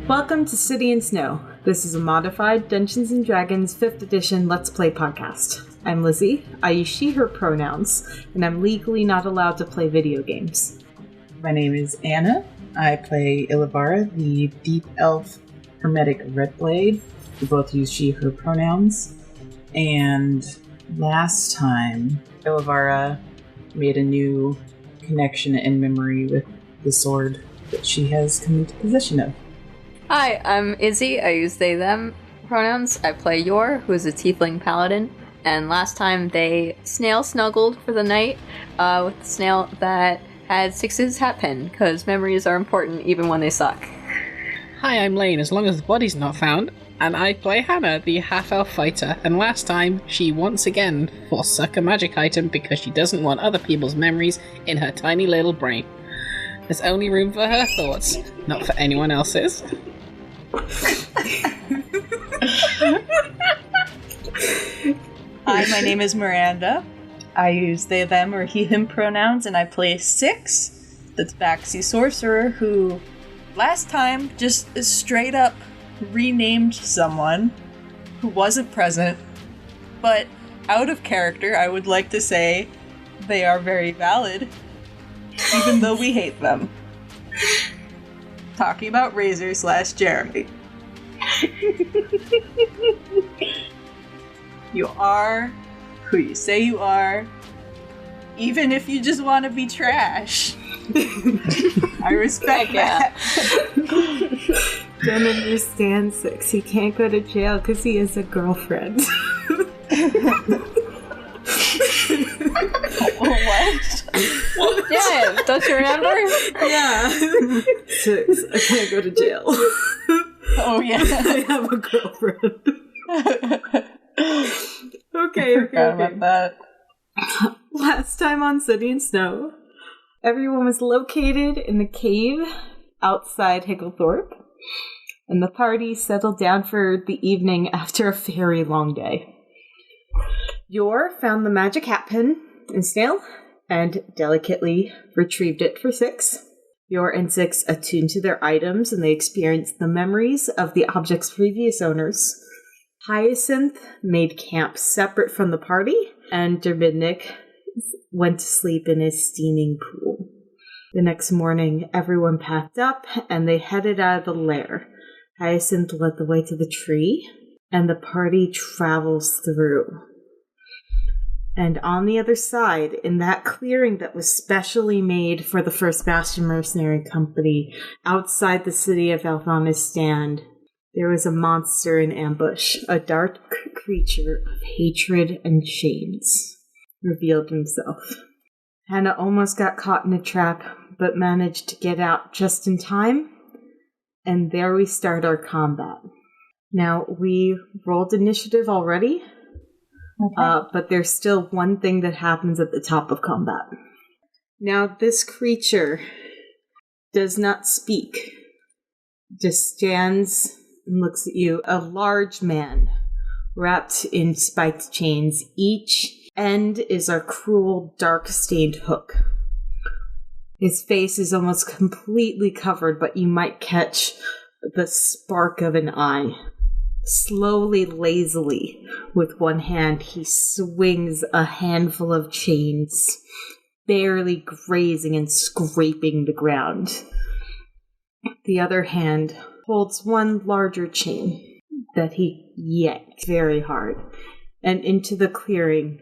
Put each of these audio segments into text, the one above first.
Welcome to City and Snow. This is a modified Dungeons & Dragons 5th edition Let's Play podcast. I'm Lizzie, I use she/her pronouns, and I'm legally not allowed to play video games. My name is Anna. I play Ilivara, the Deep Elf Hermetic Redblade. We both use she/her pronouns. And last time, Ilivara made a new connection and memory with the sword that she has come into possession of. Hi, I'm Izzy. I use they, them pronouns. I play Yor, who is a tiefling paladin. And last time they snail snuggled for the night with the snail that had Six's hat pin, because memories are important even when they suck. Hi, I'm Lane, as long as the body's not found. And I play Hannah, the half-elf fighter. And last time, she once again forsook a magic item because she doesn't want other people's memories in her tiny little brain. There's only room for her thoughts, not for anyone else's. Hi, my name is Miranda. I use they, them, or he, him pronouns, and I play Six, the Tabaxi sorcerer who last time just straight up renamed someone who wasn't present, but out of character, I would like to say they are very valid, even though we hate them. Talking about Razor / Jeremy. You are who you say you are, even if you just want to be trash. I respect that. Don't understand Six. He can't go to jail because he has a girlfriend. What? Yeah, don't you remember? Yeah. Six, I can't go to jail. Oh, yeah. I have a girlfriend. Okay. About that. Last time on City and Snow, everyone was located in a cave outside Higglethorpe, and the party settled down for the evening after a very long day. Yor found the magic hat pin in Snail and delicately retrieved it for Six. Yor and Six attuned to their items, and they experienced the memories of the object's previous owners. Hyacinth made camp separate from the party, and Derbidnik went to sleep in his steaming pool. The next morning, everyone packed up, and they headed out of the lair. Hyacinth led the way to the tree, and the party travels through. And on the other side, in that clearing that was specially made for the First Bastion Mercenary Company, outside the city of Althanastand, there was a monster in ambush. A dark creature of hatred and chains revealed himself. Hannah almost got caught in a trap, but managed to get out just in time. And there we start our combat. Now, we rolled initiative already. Okay. But there's still one thing that happens at the top of combat. Now, this creature does not speak. Just stands and looks at you. A large man, wrapped in spiked chains. Each end is a cruel, dark-stained hook. His face is almost completely covered, but you might catch the spark of an eye. Slowly, lazily, with one hand, he swings a handful of chains, barely grazing and scraping the ground. The other hand holds one larger chain that he yanked very hard, and into the clearing,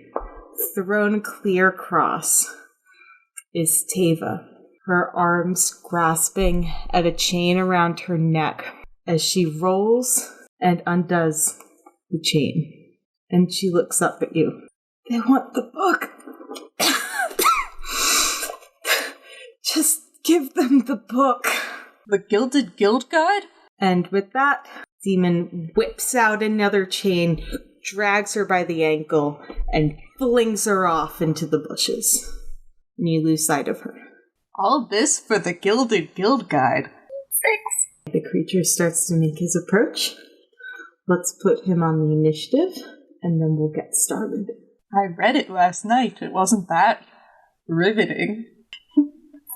thrown clear across, is Taeva, her arms grasping at a chain around her neck as she rolls and undoes the chain. And she looks up at you. They want the book. Just give them the book. The Gilded Guild Guide? And with that, Demon whips out another chain, drags her by the ankle, and flings her off into the bushes. And you lose sight of her. All this for the Gilded Guild Guide. Six. The creature starts to make his approach. Let's put him on the initiative, and then we'll get started. I read it last night. It wasn't that riveting.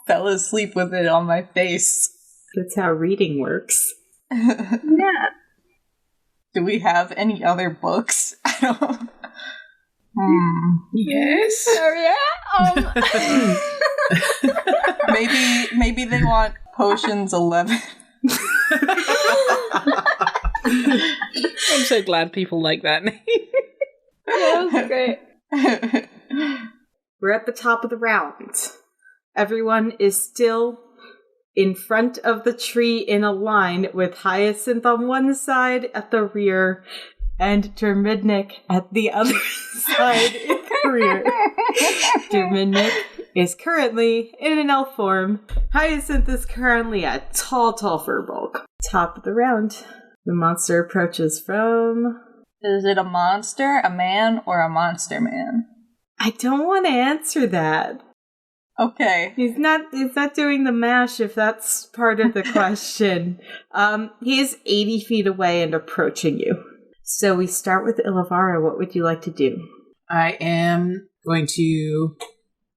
Fell asleep with it on my face. That's how reading works. Yeah. Do we have any other books? I don't. Yes. Maybe they want potions 11. I'm so glad people like that name. That was great. We're at the top of the round. Everyone is still in front of the tree in a line with Hyacinth on one side at the rear and Dermidnik at the other side in the rear. Dermidnik is currently in an elf form. Hyacinth is currently a tall furbolg. Top of the round. The monster approaches from... Is it a monster, a man, or a monster man? I don't want to answer that. Okay. He's not doing the mash if that's part of the question. He is 80 feet away and approaching you. So we start with Ilavara. What would you like to do? I am going to...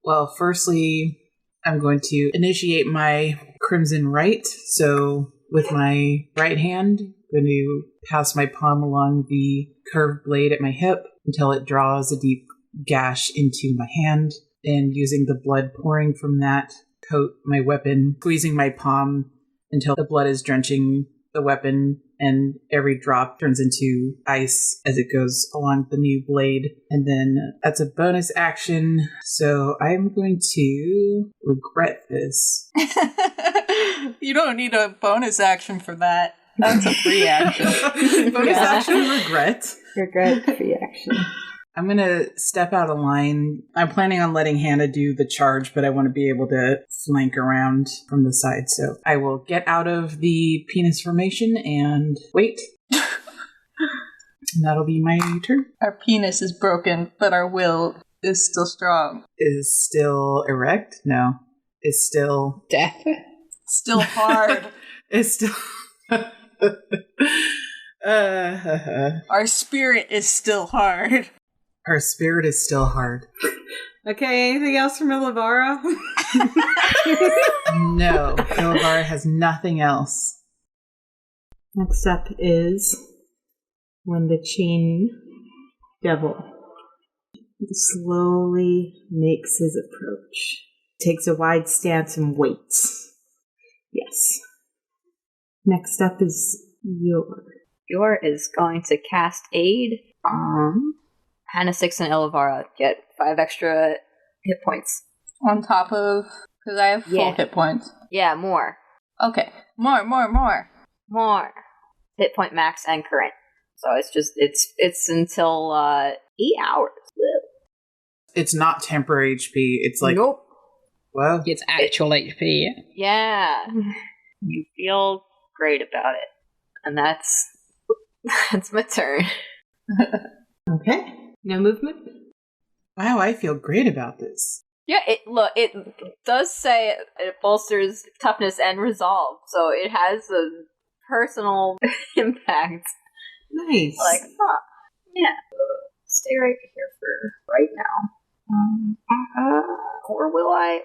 Well, firstly, I'm going to initiate my Crimson Rite. So with my right hand, I'm going to pass my palm along the curved blade at my hip until it draws a deep gash into my hand. And using the blood pouring from that, coat my weapon, squeezing my palm until the blood is drenching the weapon, and every drop turns into ice as it goes along the new blade. And then that's a bonus action, so I'm going to regret this. You don't need a bonus action for that. That's a free action. Bonus action, regret. Regret free action. I'm going to step out of line. I'm planning on letting Hannah do the charge, but I want to be able to flank around from the side. So I will get out of the penis formation and wait. And that'll be my turn. Our penis is broken, but our will is still strong. Is still erect? No. Is still... Death. Still hard. Is still... Our spirit is still hard. Our spirit is still hard. Okay, anything else from Ilavara? No, Ilavara has nothing else. Next up is when the chain devil slowly makes his approach. Takes a wide stance and waits. Yes. Next up is Yor. Yor is going to cast Aid. Hannah 6 and Ilavara get 5 extra hit points. On top of... Because I have full hit points. Yeah, more. Okay. More. Hit point max and current. So it's until 8 hours. It's not temporary HP. It's like... Nope. Well, It's actual HP. Yeah. You feel great about it. And that's my turn. Okay. No movement? wow, I feel great about this. Yeah, it does say it bolsters toughness and resolve, so it has a personal impact. Nice. Like, yeah, stay right here for right now. Or will I?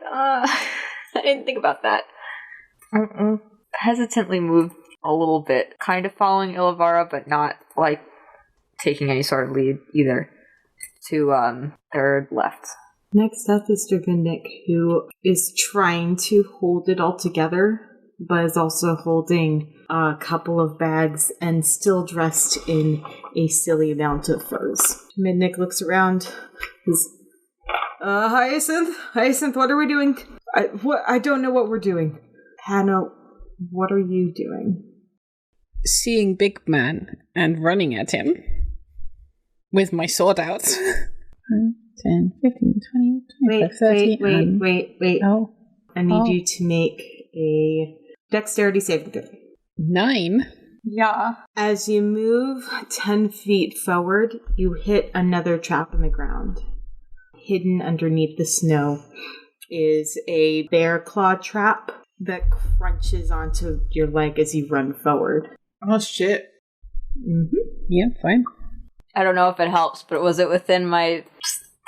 I didn't think about that. Hesitantly moved a little bit, kind of following Ilavara, but not like taking any sort of lead either. To third left. Next up is Dravindik, who is trying to hold it all together, but is also holding a couple of bags and still dressed in a silly amount of furs. Dravindik looks around. He's, Hyacinth, what are we doing? I don't know what we're doing. Hannah, what are you doing? Seeing Big Man and running at him. With my sword out. 10, 15, 20, 25, 30. Wait. Oh. I need you to make a dexterity saving throw. 9. Yeah. As you move 10 feet forward, you hit another trap in the ground. Hidden underneath the snow is a bear claw trap that crunches onto your leg as you run forward. Oh, shit. Mm-hmm. Yeah, fine. I don't know if it helps, but was it within my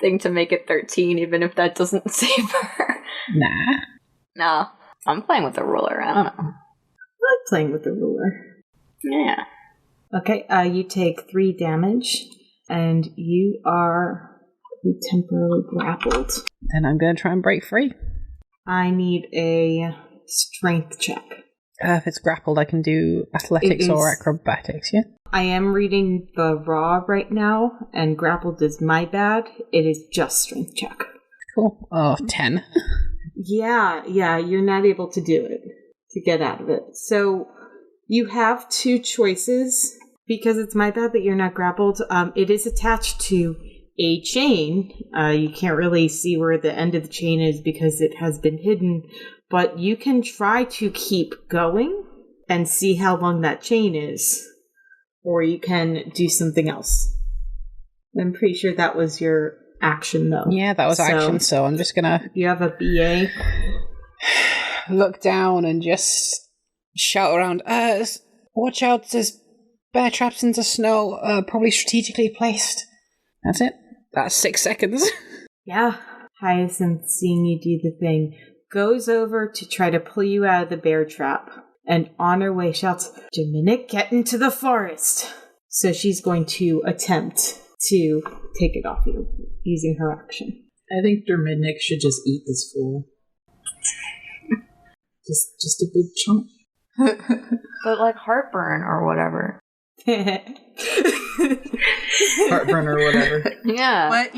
thing to make it 13, even if that doesn't save her? Nah. No, I'm playing with the ruler. I don't know. I like playing with the ruler. Yeah. Okay, you take 3 damage, and you are temporarily grappled. Then I'm going to try and break free. I need a strength check. If it's grappled, I can do athletics or acrobatics, yeah? I am reading the raw right now, and grappled is my bad. It is just strength check. Cool. Oh, 10. Yeah, you're not able to do it, to get out of it. So you have 2 choices. Because it's my bad that you're not grappled, it is attached to a chain. You can't really see where the end of the chain is because it has been hidden, but you can try to keep going and see how long that chain is, or you can do something else. I'm pretty sure that was your action, though. Yeah, that was action, so I'm just gonna... You have a BA? Look down and just shout around, watch out, there's bear traps in the snow, probably strategically placed. That's it. That's 6 seconds. Yeah. Hyacinth, seeing you do the thing, goes over to try to pull you out of the bear trap, and on her way shouts, "Dominic, get into the forest!" So she's going to attempt to take it off you, using her action. I think Dermidnik should just eat this fool. Just a big chunk. But like heartburn or whatever. Heartburn or whatever. Yeah. But,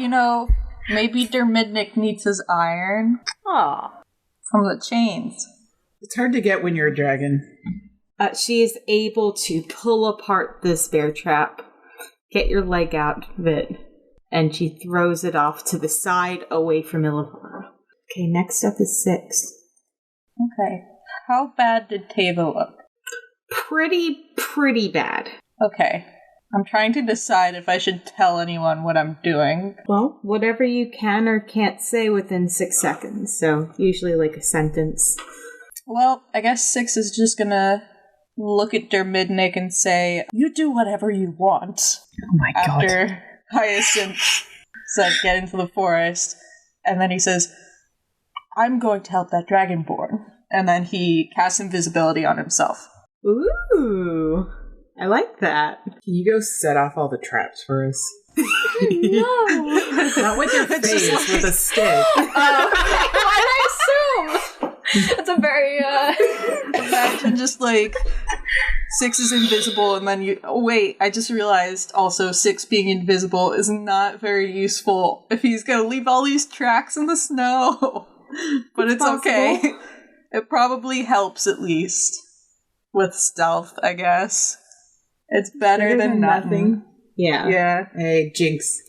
maybe Dermidnik needs his iron Aw. from the chains. It's hard to get when you're a dragon. She is able to pull apart this bear trap, get your leg out of it, and she throws it off to the side away from Ilivara. Okay, next up is 6. Okay. How bad did Taeva look? Pretty bad. Okay. I'm trying to decide if I should tell anyone what I'm doing. Well, whatever you can or can't say within 6 seconds, so usually like a sentence. Well, I guess 6 is just gonna look at Dermidnik and say, "You do whatever you want." Oh my god. After Hyacinth said, "Get into the forest." And then he says, "I'm going to help that dragonborn." And then he casts invisibility on himself. Ooh, I like that. Can you go set off all the traps for us? No. Not with your face, with a stick. Why did I assume? It's a very, Imagine just like 6 is invisible and then you... Oh, wait, I just realized also 6 being invisible is not very useful if he's gonna leave all these tracks in the snow. But it's okay. It probably helps at least. With stealth, I guess. It's better than nothing. Yeah. Yeah. Hey, Jinx.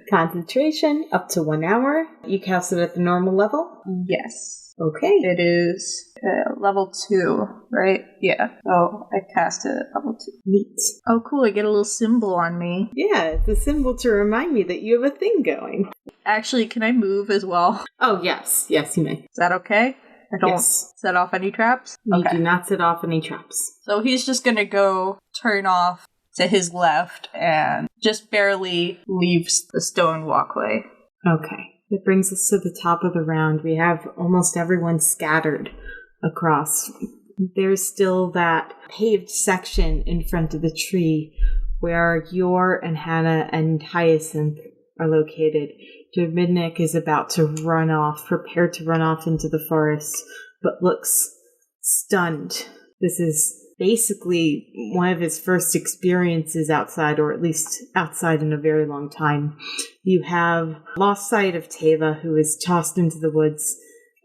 Concentration, up to 1 hour. You cast it at the normal level? Yes. Okay. It is level 2, right? Yeah. Oh, I cast it at level 2. Neat. Oh, cool. I get a little symbol on me. Yeah, it's a symbol to remind me that you have a thing going. Actually, can I move as well? Oh, yes. Yes, you may. Is that okay? I don't Yes. set off any traps? You do not set off any traps. So he's just gonna go turn off to his left and just barely leaves the stone walkway. Okay. That brings us to the top of the round. We have almost everyone scattered across. There's still that paved section in front of the tree where Yor and Hannah and Hyacinth are located. Dominic is about to run off, prepared to run off into the forest, but looks stunned. This is basically one of his first experiences outside, or at least outside in a very long time. You have lost sight of Taeva, who is tossed into the woods,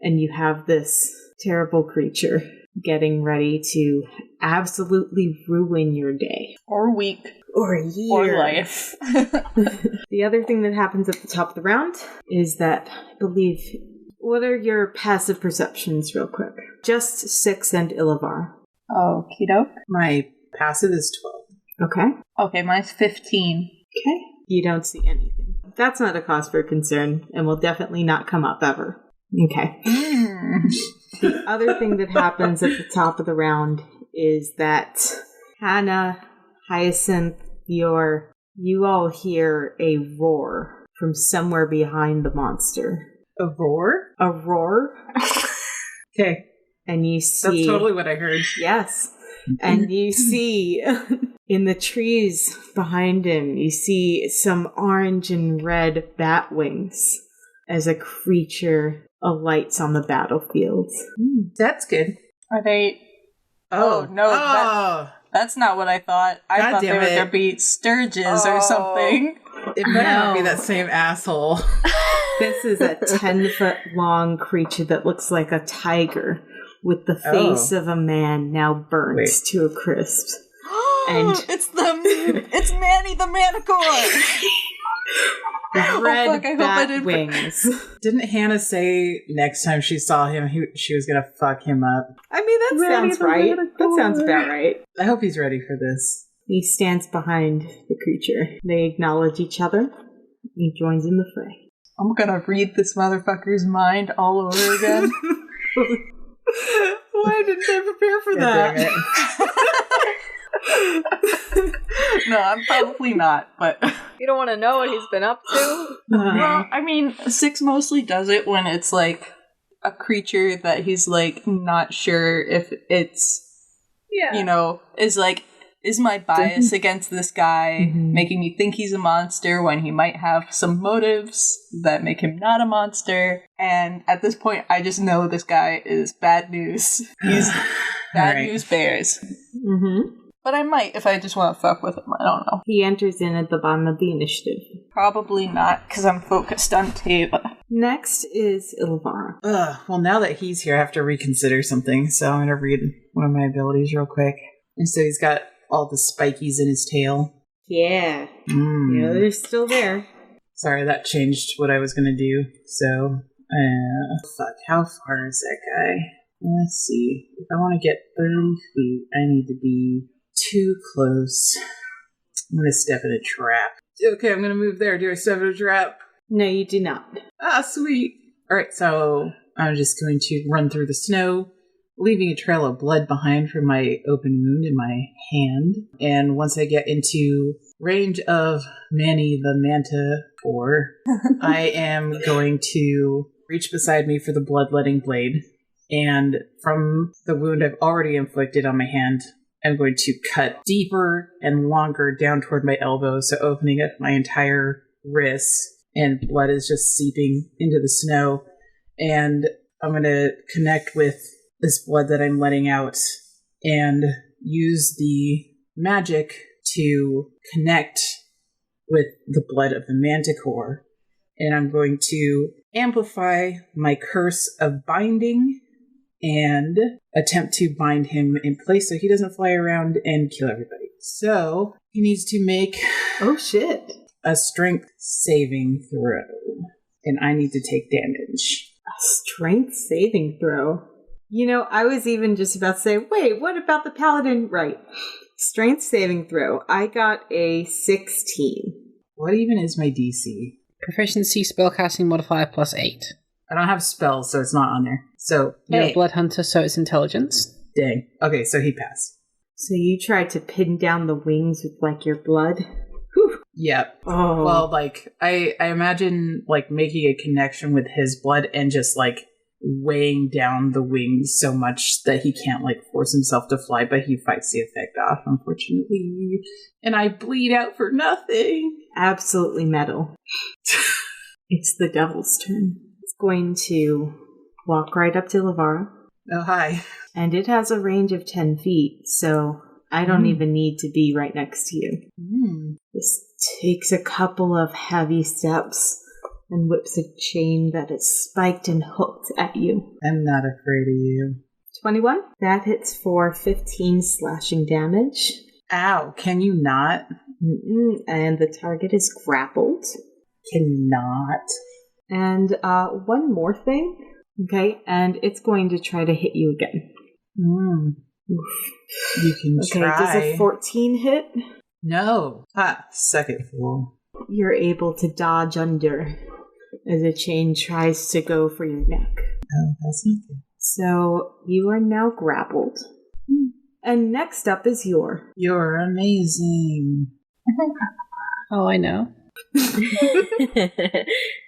and you have this terrible creature getting ready to absolutely ruin your day. Or week. Or a year. Or life. The other thing that happens at the top of the round is that, I believe, what are your passive perceptions real quick? Just 6 and Ilivar. Okie doke. My passive is 12. Okay. Okay, mine's 15. Okay. You don't see anything. That's not a cause for concern, and will definitely not come up ever. Okay. The other thing that happens at the top of the round is that Hannah, Hyacinth, you all hear a roar from somewhere behind the monster. A roar? A roar. Okay. And you see... That's totally what I heard. Yes. And you see in the trees behind him, you see some orange and red bat wings as a creature alights on the battlefield. That's good. Are they? Oh, no, that's not what I thought. I God thought they damn were it. gonna be sturges or something. It better not be No. that same asshole. This is a 10-foot long creature that looks like a tiger with the face of a man now burnt to a crisp. And it's Manny the Manicore. red fuck, I hope I bat didn't- wings. Didn't Hannah say next time she saw him, she was gonna fuck him up? I mean, that sounds right. That sounds about right. I hope he's ready for this. He stands behind the creature. They acknowledge each other. He joins in the fray. I'm gonna read this motherfucker's mind all over again. Why didn't I prepare for God that? damn it. No, I'm probably not, but... You don't want to know what he's been up to? Well, I mean, 6 mostly does it when it's, like, a creature that he's, like, not sure if it's, you know, is my bias against this guy making me think he's a monster when he might have some motives that make him not a monster? And at this point, I just know this guy is bad news. He's bad news bears. But I might if I just want to fuck with him. I don't know. He enters in at the bottom of the initiative. Probably not, because I'm focused on Taeva. Next is Ilvara. Well, now that he's here, I have to reconsider something. So I'm gonna read one of my abilities real quick. And so he's got all the spikies in his tail. Yeah. Yeah, they're still there. Sorry, that changed what I was gonna do. So, fuck, how far is that guy? Let's see. If I want to get 30 feet, I need to be too close. I'm gonna step in a trap. Okay, I'm gonna move there. Do I step in a trap? No, you do not. Ah, sweet. Alright, so I'm just going to run through the snow, leaving a trail of blood behind from my open wound in my hand. And once I get into range of Manny the Manticore, I am going to reach beside me for the bloodletting blade. And from the wound I've already inflicted on my hand, I'm going to cut deeper and longer down toward my elbow, so opening up my entire wrist, and blood is just seeping into the snow. And I'm going to connect with this blood that I'm letting out and use the magic to connect with the blood of the Manticore. And I'm going to amplify my curse of binding and attempt to bind him in place so he doesn't fly around and kill everybody. So he needs to make Oh, shit. a strength saving throw. And I need to take damage. A strength saving throw. You know, I was even just about to say, wait, what about the paladin? Right. Strength saving throw. I got a 16. What even is my DC? Proficiency spellcasting modifier plus 8. I don't have spells, so it's not on there. So, You're hey, a blood hunter, so it's intelligence. dang. Okay, so he passed. So you tried to pin down the wings with, like, your blood? Whew. Yep. Oh. Well, like, I imagine, like, making a connection with his blood and just, like, weighing down the wings so much that he can't, like, force himself to fly, but he fights the effect off, unfortunately. And I bleed out for nothing. Absolutely metal. It's the devil's turn. It's going to walk right up to Lavara, Oh, hi. and it has a range of 10 feet, so I don't even need to be right next to you. This takes a couple of heavy steps and whips a chain that is spiked and hooked at you. I'm not afraid of you. 21. That hits for 15 slashing damage. Ow, can you not? And the target is grappled. Can you not? And one more thing. Okay, and it's going to try to hit you again. Oof. You can Okay, try. does a 14 hit? No. Ah, suck it, fool. You're able to dodge under as a chain tries to go for your neck. Oh, that's not good. So you are now grappled. And next up is Yor. You're amazing. Oh, I know.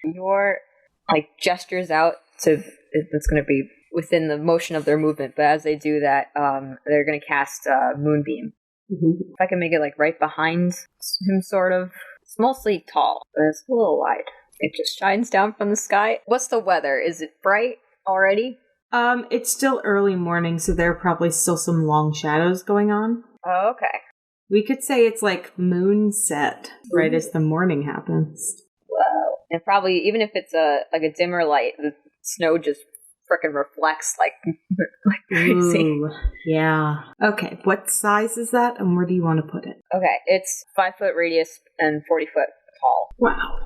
Your like gestures out to that's going to be within the motion of their movement, but as they do that, they're going to cast Moonbeam. Mm-hmm. If I can make it like right behind him, sort of. It's mostly tall, but it's a little wide. It just shines down from the sky. What's the weather? Is it bright already? It's still early morning, so there are probably still some long shadows going on. Oh, okay. We could say it's like moonset right as the morning happens. Whoa. And probably, even if it's a dimmer light, the snow just frickin' reflects like crazy. Ooh, yeah. Okay, what size is that, and where do you want to put it? Okay, it's 5-foot radius and 40-foot tall. Wow.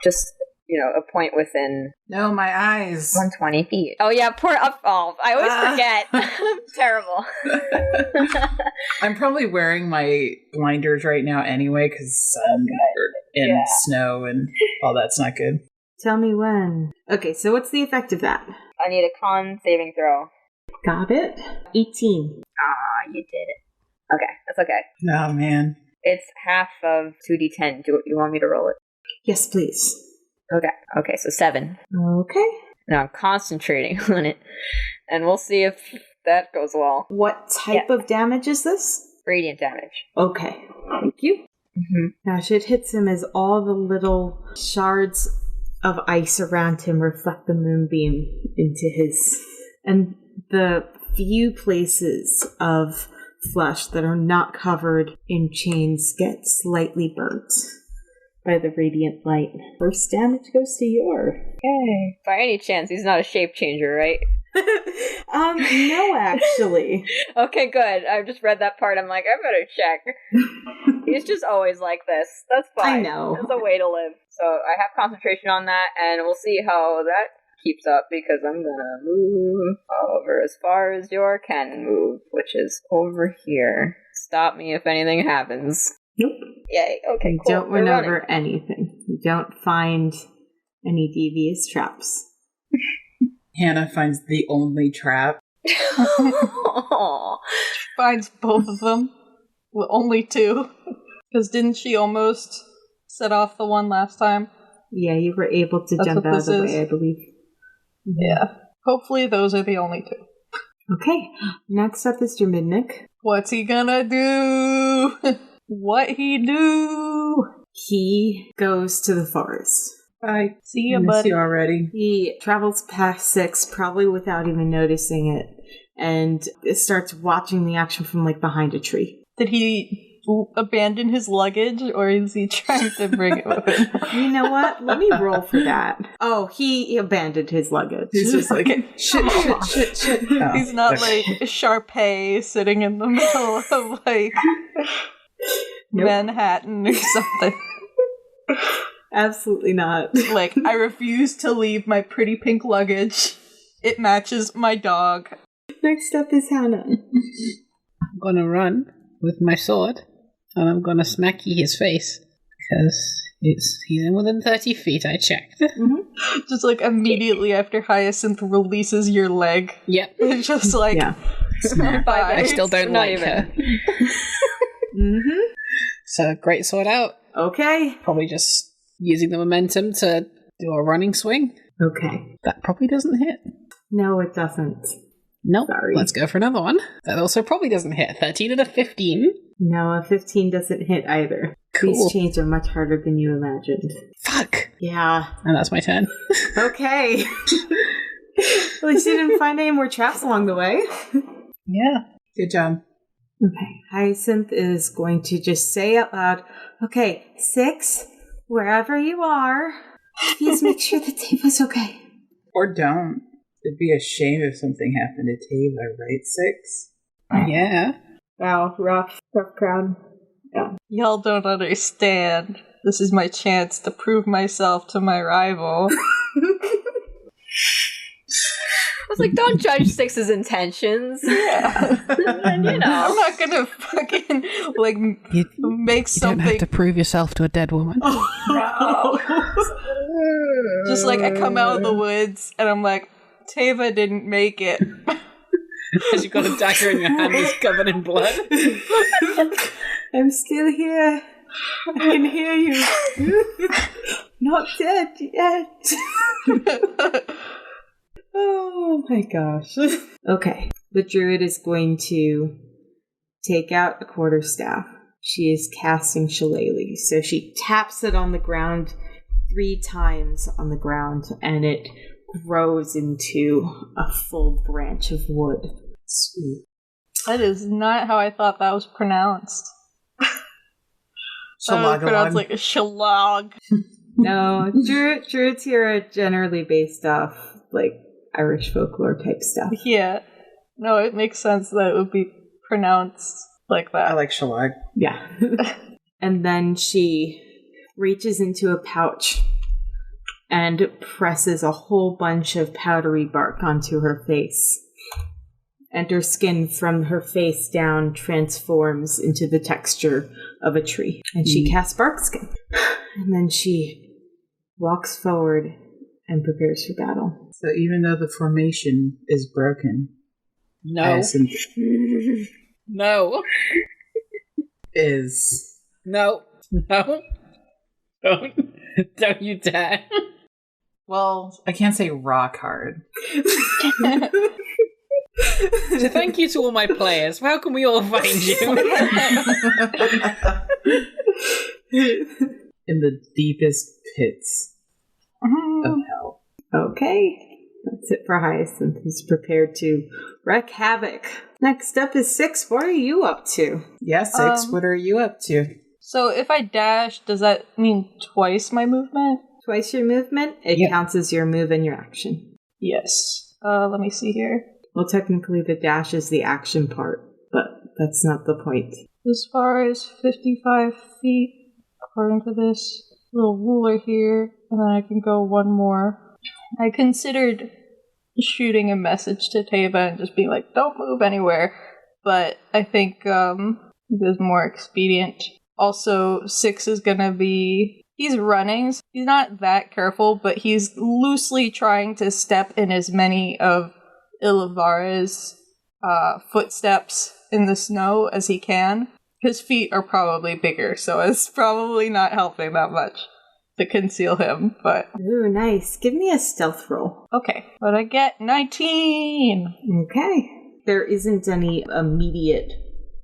Just, a point within No, my eyes. 120 feet. Oh yeah, poor up. Oh, I always forget. I'm terrible. I'm probably wearing my blinders right now anyway because sun and snow and all that's not good. Tell me when. Okay, so what's the effect of that? I need a con saving throw. Got it. 18. Ah, you did it. Okay, that's okay. Oh, man. It's half of 2d10. Do you want me to roll it? Yes, please. Okay, so 7. Okay. Now I'm concentrating on it, and we'll see if that goes well. What type of damage is this? Radiant damage. Okay, thank you. Mm-hmm. Now, as it hits him, as all the little shards of ice around him reflect the moonbeam into his, and the few places of flesh that are not covered in chains get slightly burnt by the radiant light. First damage goes to Yor. Yay. By any chance, he's not a shape changer, right? No, actually. Okay, good. I just read that part. I'm like, I better check. He's just always like this. That's fine. I know. That's a way to live. So I have concentration on that, and we'll see how that keeps up, because I'm gonna move over as far as Yor can move, which is over here. Stop me if anything happens. Nope. Yay. Okay, You cool. don't run over anything. You don't find any devious traps. Hannah finds the only trap. Finds both of them. Well, only 2. Because didn't she almost set off the one last time? Yeah, you were able to jump out of the way, I believe. Yeah. Hopefully those are the only 2. Okay, next up is Jermidnik. What's he gonna do? What he do? He goes to the forest. Bye. See ya, Miss buddy. you already. He travels past 6, probably without even noticing it, and it starts watching the action from like behind a tree. Did he abandon his luggage, or is he trying to bring it with him? You know what? Let me roll for that. Oh, he abandoned his luggage. He's just like, shit. Oh, He's not okay. like Sharpay sitting in the middle of like Nope. Manhattan or something. Absolutely not. Like, I refuse to leave my pretty pink luggage. It matches my dog. Next up is Hannah. I'm gonna run with my sword, and I'm gonna smacky his face, because he's in within 30 feet, I checked. Mm-hmm. Just like immediately after Hyacinth releases your leg. Yep. It's just like, Yeah. Snap. bye. I still don't Not like even. her. Mm-hmm. So, great sword out. Okay. Probably just using the momentum to do a running swing. Okay. That probably doesn't hit. No, it doesn't. Nope. Sorry. Let's go for another one. That also probably doesn't hit. 13 and a 15. No, a 15 doesent hit either. Cool. These chains are much harder than you imagined. Fuck. Yeah. And that's my turn. Okay. At least you didn't find any more traps along the way. Yeah. Good job. Okay. Hyacinth is going to just say out loud, okay, 6, wherever you are, please make sure that Taeva's okay. Or don't. It'd be a shame if something happened to Taeva, right, 6? Yeah. Wow, rough crowd. Yeah. Y'all don't understand. This is my chance to prove myself to my rival. I was like, don't judge Six's intentions. Yeah. And, I'm not gonna fucking, like, You make don't have something. to prove yourself to a dead woman. Just like, I come out of the woods and I'm like, Taeva didn't make it. Because you've got a dagger in your hand that's covered in blood. I'm still here. I can hear you. Not dead yet. Oh my gosh. Okay. The druid is going to take out a quarterstaff. She is casting Shillelagh. So she taps it on the ground 3 times on the ground, and it grows into a full branch of wood. Sweet. That is not how I thought that was pronounced. Pronounced like a shalog. No, druids here are generally based off like Irish folklore type stuff. Yeah. No, it makes sense that it would be pronounced like that. I like Shalag. Yeah. And then she reaches into a pouch and presses a whole bunch of powdery bark onto her face. And her skin from her face down transforms into the texture of a tree. And she casts bark skin. And then she walks forward and prepares for battle. So even though the formation is broken, No. No. is No. No. Don't you dare. well, I can't say rock hard. So thank you to all my players. How can we all find you? In the deepest pits of hell. Okay. That's it for Hyacinth. He's prepared to wreak havoc. Next up is 6. What are you up to? Yeah, 6. What are you up to? So if I dash, does that mean twice my movement? Twice your movement. It counts as your move and your action. Yes. Let me see here. Well, technically the dash is the action part, but that's not the point. As far as 55 feet, according to this little ruler here, and then I can go one more. I considered shooting a message to Taeva and just being like, don't move anywhere, but I think it is more expedient. Also, 6 is gonna be... He's running, so he's not that careful, but he's loosely trying to step in as many of Ilivara's footsteps in the snow as he can. His feet are probably bigger, so it's probably not helping that much to conceal him, but... Ooh, nice. Give me a stealth roll. Okay, but I get 19! Okay. There isn't any immediate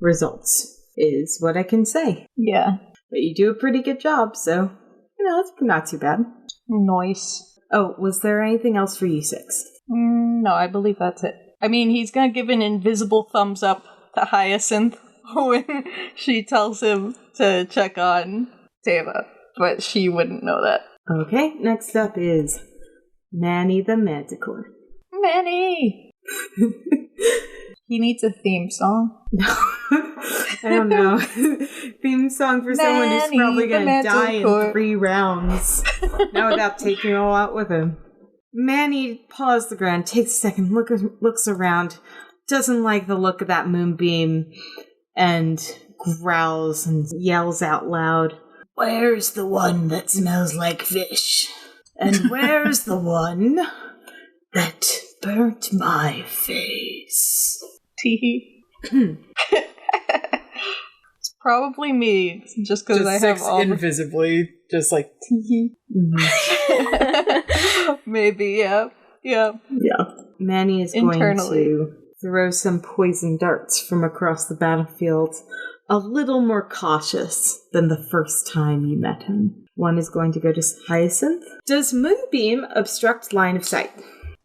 results, is what I can say. Yeah. But you do a pretty good job, so, that's not too bad. Nice. Oh, was there anything else for you, 6? No, I believe that's it. I mean, he's gonna give an invisible thumbs up to Hyacinth when she tells him to check on Taeva, but she wouldn't know that. Okay, next up is Manny the Manticore. Manny! He needs a theme song. No, I don't know. Theme song for someone who's probably gonna die in 3 rounds. Not without taking it all out with him. Manny paws the ground, takes a second, looks around, doesn't like the look of that moonbeam, and growls and yells out loud, "Where's the one that smells like fish? And where's the one that burnt my face?" Tee. It's probably me, just because I have 6 all invisibly, just like tee. Maybe, yeah. Manny is going to throw some poison darts from across the battlefield, a little more cautious than the first time you met him. One is going to go to Hyacinth. Does Moonbeam obstruct line of sight?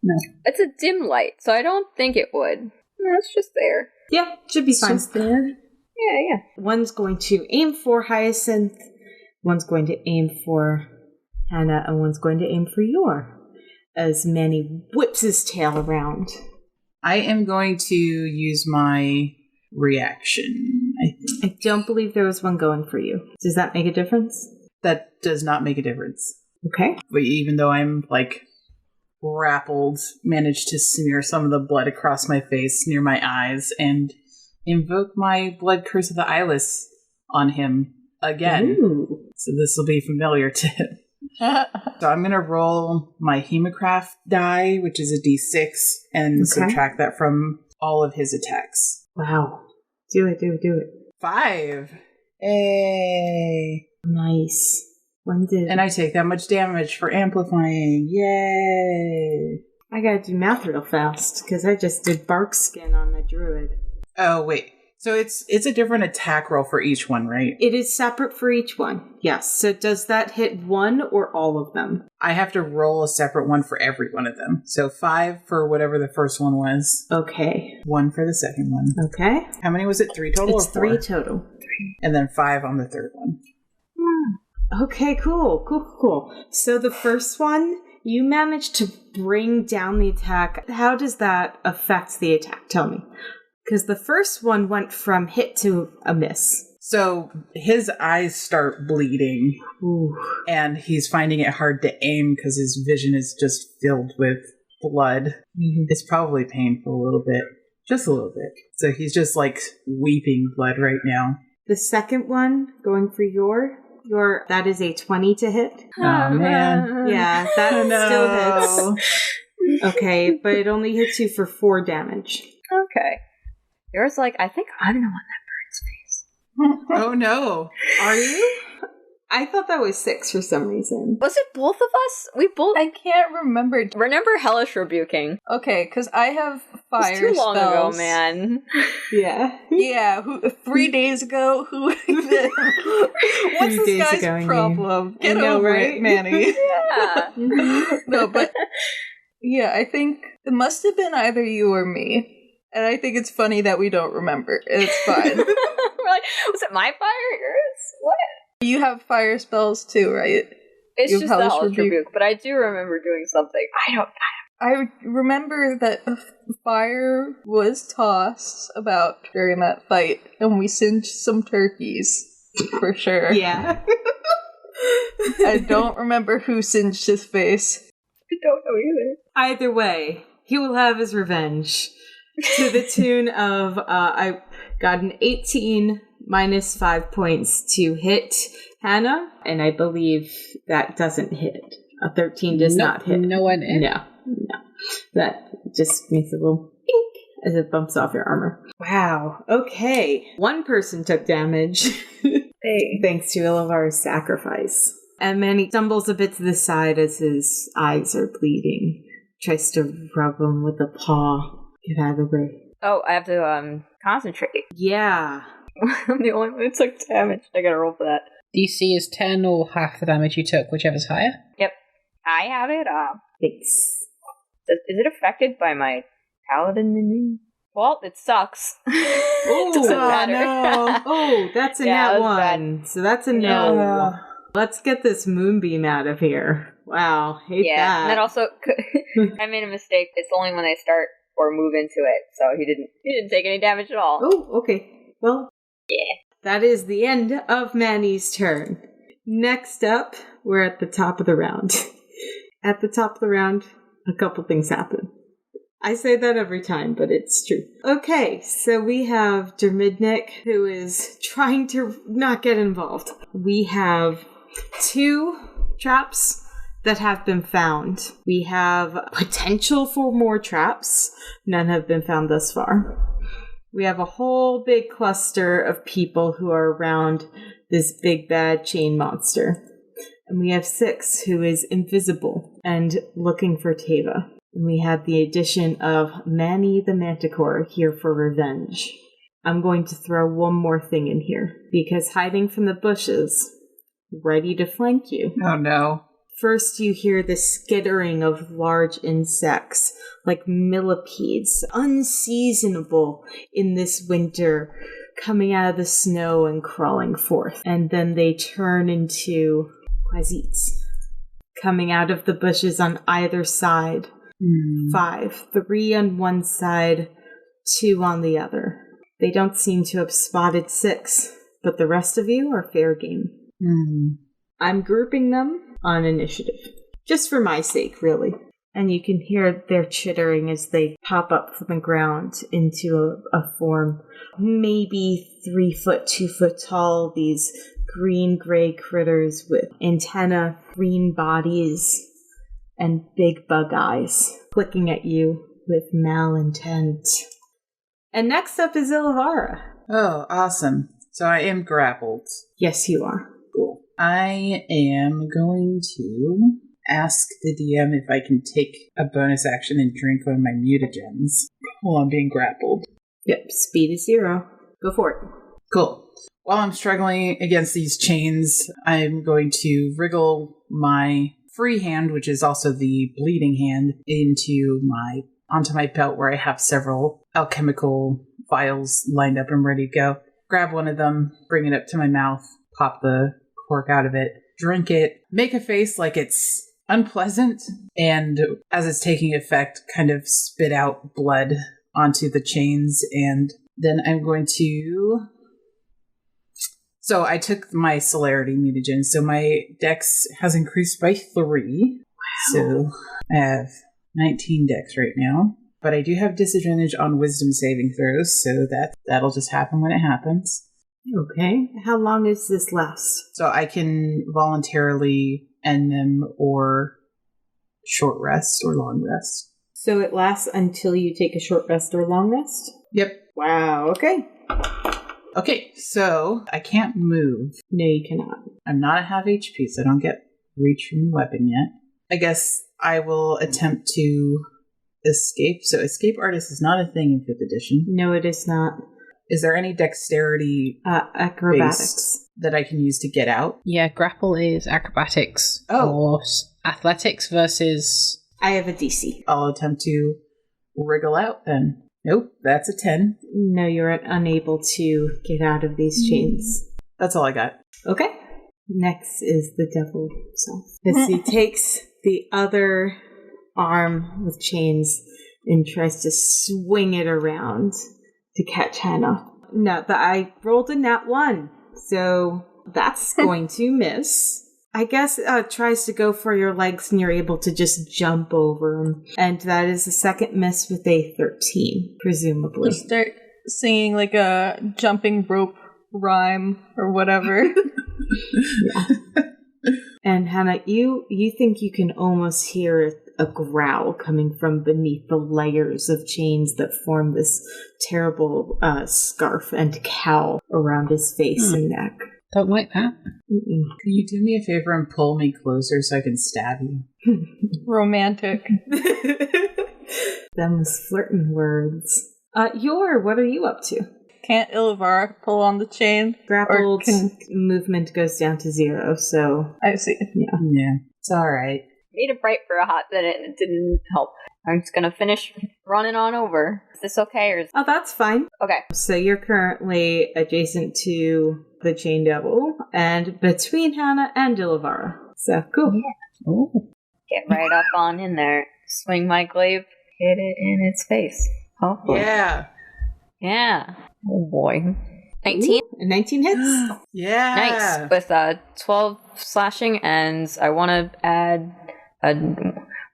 No. It's a dim light, so I don't think it would. No, it's just there. Yeah, should be fine. Just there. Yeah. One's going to aim for Hyacinth, one's going to aim for Hannah, and one's going to aim for Yor, as Manny whips his tail around. I am going to use my reaction, I think. I don't believe there was one going for you. Does that make a difference? That does not make a difference. Okay. But even though I'm, grappled, managed to smear some of the blood across my face near my eyes and invoke my blood curse of the eyeless on him again. Ooh. So this will be familiar to him. So I'm going to roll my Hemocraft die, which is a d6, and subtract that from all of his attacks. Wow. Do it. 5. Hey. Nice. And I take that much damage for amplifying. Yay. I gotta do math real fast, because I just did bark skin on a druid. Oh, wait. So it's a different attack roll for each one, right? It is separate for each one, yes. So does that hit one or all of them? I have to roll a separate one for every one of them. So 5 for whatever the first one was. Okay. 1 for the second one. Okay. How many was it? 3 total It's or 4? 3 total. And then 5 on the third one. Okay, cool. So the first one, you managed to bring down the attack. How does that affect the attack? Tell me. Because the first one went from hit to a miss. So his eyes start bleeding. Ooh. And he's finding it hard to aim because his vision is just filled with blood. Mm-hmm. It's probably painful a little bit. Just a little bit. So he's just like weeping blood right now. The second one, going for your that is a 20 to hit. Oh, man. Yeah, that still hits. Okay, but it only hits you for 4 damage. Okay. Yours like, I think I'm the one that burns face. Oh, no. Are you? I thought that was 6 for some reason. Was it both of us? We both... I can't remember. Remember hellish rebuking? Okay, because I have fire It's too long ago, spells. man. Yeah. Yeah, 3 days ago? What's 3 this days guy's ago, I mean. problem? Get I know, over right? it, Manny. Yeah. No, but yeah, I think it must have been either you or me. And I think it's funny that we don't remember. It's fine. We're like, was it my fire? Yours? What? You have fire spells too, right? It's You just have the hellish hellish rebuke, but I do remember doing something. I remember that fire was tossed about during that fight, and we singed some turkeys, for sure. Yeah. I don't remember who singed his face. I don't know either. Either way, he will have his revenge. To the tune of, I got an 18 minus 5 points to hit Hannah, and I believe that doesn't hit. A 13 does not hit. No one in. No. That just makes a little pink as it bumps off your armor. Wow. Okay. One person took damage. Hey. Thanks to Ilavar's sacrifice. And Manny stumbles a bit to the side as his eyes are bleeding. Tries to rub them with a paw. Get out of the way. Oh, I have to concentrate. Yeah. I'm the only one who took damage. I gotta roll for that. DC is 10 or half the damage you took, whichever's higher. Yep. I have it. Thanks. Is it affected by my paladin? Well, it sucks. Oh, Doesn't matter. no. Oh, that's a Yeah, nat that was one. So that's a no. Yeah. Let's get this moonbeam out of here. Wow. Hate Yeah, that. and then also, I made a mistake. It's only when I start or move into it, so he didn't take any damage at all. Oh, okay. Well, Yeah. that is the end of Manny's turn. Next up, we're at the top of the round. At the top of the round, a couple things happen. I say that every time, but it's true. Okay, so we have Dermidnik, who is trying to not get involved. We have 2 traps that have been found. We have potential for more traps. None have been found thus far. We have a whole big cluster of people who are around this big bad chain monster. And we have 6 who is invisible and looking for Taeva. And we have the addition of Manny the Manticore here for revenge. I'm going to throw one more thing in here, because hiding from the bushes, ready to flank you. Oh, no. First, you hear the skittering of large insects, like millipedes, unseasonable in this winter, coming out of the snow and crawling forth. And then they turn into quasits, coming out of the bushes on either side. 5, 3 on one side, 2 on the other. They don't seem to have spotted 6, but the rest of you are fair game. I'm grouping them on initiative. Just for my sake, really. And you can hear their chittering as they pop up from the ground into a form. Maybe 3 foot, 2 foot tall, these green-gray critters with antenna, green bodies, and big bug eyes, clicking at you with malintent. And next up is Ilavara. Oh, awesome. So I am grappled. Yes, you are. Cool. I am going to ask the DM if I can take a bonus action and drink one of my mutagens while I'm being grappled. Yep, speed is 0. Go for it. Cool. While I'm struggling against these chains, I'm going to wriggle my free hand, which is also the bleeding hand, onto my belt where I have several alchemical vials lined up and ready to go. Grab one of them, bring it up to my mouth, pop the cork out of it, drink it, make a face like it's unpleasant, and as it's taking effect, kind of spit out blood onto the chains, and then I'm going to... So I took my celerity mutagen, so my dex has increased by 3. Wow. So I have 19 dex right now. But I do have disadvantage on wisdom saving throws, so that'll just happen when it happens. Okay. How long does this last? So I can voluntarily end them or short rest or long rest. So it lasts until you take a short rest or long rest? Yep. Wow, okay. Okay, so I can't move. No, you cannot. I'm not at half HP, so I don't get reach from the weapon yet. I guess I will attempt to escape. So escape artist is not a thing in 5th edition. No, it is not. Is there any dexterity acrobatics that I can use to get out? Yeah, grapple is acrobatics. Or athletics versus... I have a DC. I'll attempt to wriggle out then. Nope, that's a 10. No, you're unable to get out of these chains. That's all I got. Okay. Next is the devil himself. As he takes the other arm with chains and tries to swing it around to catch Hannah. No, but I rolled a nat 1, so that's going to miss. I guess tries to go for your legs and you're able to just jump over him. And that is a second miss with a 13, presumably. Just start singing like a jumping rope rhyme or whatever. Yeah. And Hannah, you think you can almost hear a growl coming from beneath the layers of chains that form this terrible scarf and cowl around his face and neck. Don't like that. Mm-mm. Can you do me a favor and pull me closer so I can stab you? Romantic. Them was flirting words. What are you up to? Can't Ilivara pull on the chain? Grappled movement goes down to 0, so... I see. Yeah. It's alright. Made it bright for a hot minute and it didn't help. I'm just gonna finish running on over. Is this okay or Oh, that's fine. Okay. So you're currently adjacent to the Chain Devil and between Hannah and Ilivara. So, cool. Yeah. Ooh. Get right up on in there. Swing my glaive. Hit it in its face. Oh. Yeah. Yeah. Oh boy. 19? Ooh, 19 hits? Yeah. Nice. With 12 slashing, and I want to add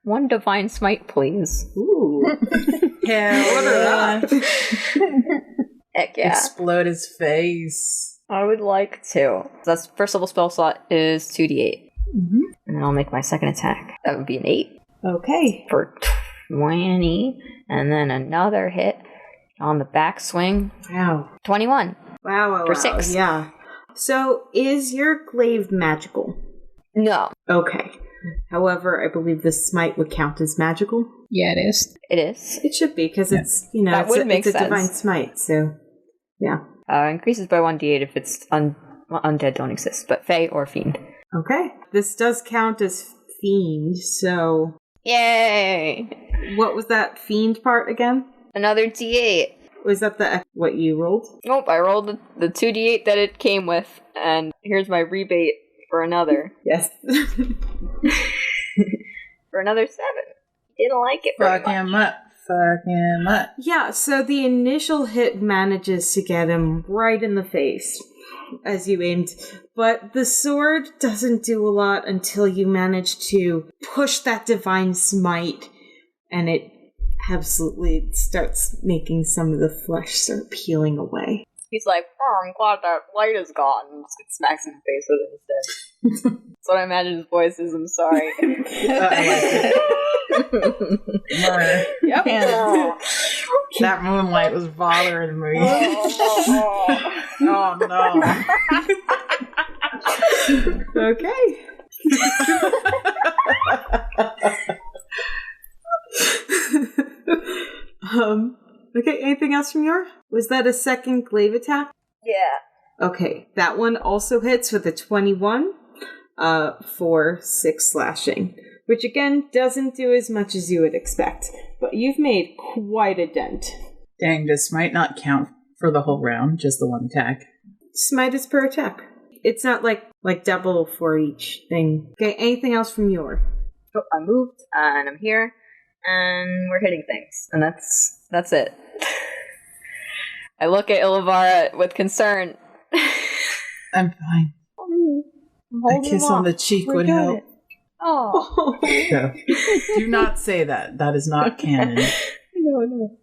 one divine smite, please. Ooh. Hell yeah. Heck yeah. Explode his face. I would like to. That's first level spell slot is 2d8. Mm-hmm. And then I'll make my second attack. That would be an 8 Okay. for 20, and then another hit on the back swing. Wow. 21. Wow. For 6. Yeah. So, is your glaive magical? No, Okay. However, I believe the smite would count as magical. Yeah, it is. it is. It should be, because it's, That would make it's a sense. divine smite, so, yeah. Increases by 1d8 if it's undead don't exist, but Fae or Fiend. Okay. This does count as fiend, so... Yay! What was that fiend part again? Another d8. Was that what you rolled? Nope, I rolled the 2d8 that it came with, and here's my rebate for another. Yes. For another 7. Didn't like it very Fuck much. him up. Fuck him up. Yeah, so the initial hit manages to get him right in the face as you aimed, but the sword doesn't do a lot until you manage to push that divine smite, and it absolutely starts making some of the flesh start peeling away. He's like, I'm glad that light is gone. And just smacks in the face with it instead. That's what I imagine his voice is. I'm sorry. I like it. Yep. That moonlight was bothering me. Oh no. Okay. Okay, anything else from your? Was that a second glaive attack? Yeah. Okay, that one also hits with a 21 for 6 slashing, which again doesn't do as much as you would expect, but you've made quite a dent. Dang, does smite not count for the whole round, just the one attack? Smite is per attack. It's not like double for each thing. Okay, anything else from your? Oh, I moved, and I'm here, and we're hitting things, and that's it. I look at Ilivara with concern. I'm fine. A kiss on the cheek would help. Oh. No. Do not say that. That is not canon. No.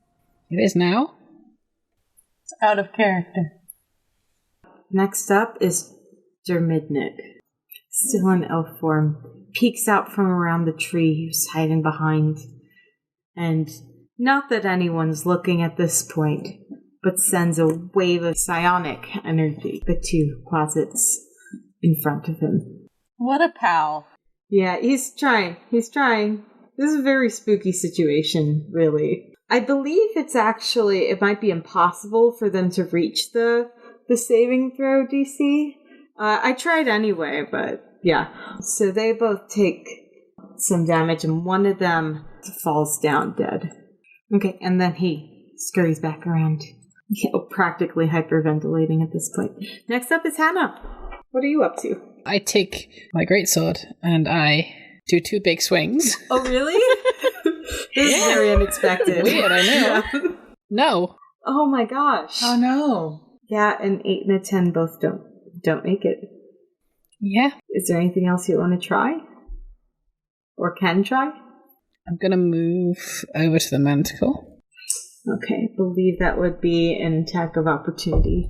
It is now. It's out of character. Next up is Dermidnik, still in elf form, peeks out from around the tree he was hiding behind. And not that anyone's looking at this point, but sends a wave of psionic energy, the 2 closets in front of him. What a pal. Yeah, he's trying. This is a very spooky situation, really. I believe it might be impossible for them to reach the saving throw DC. I tried anyway, but yeah. So they both take some damage, and one of them falls down dead. Okay, and then he scurries back around. Practically hyperventilating at this point. Next up is Hannah. What are you up to? I take my greatsword and I do 2 big swings. Oh, really? This is very unexpected. Weird, I know. Yeah. No. Oh my gosh. Oh no. Yeah, an 8 and a 10 both don't make it. Yeah. Is there anything else you want to try? Or can try? I'm gonna move over to the manticle. Okay, believe that would be an attack of opportunity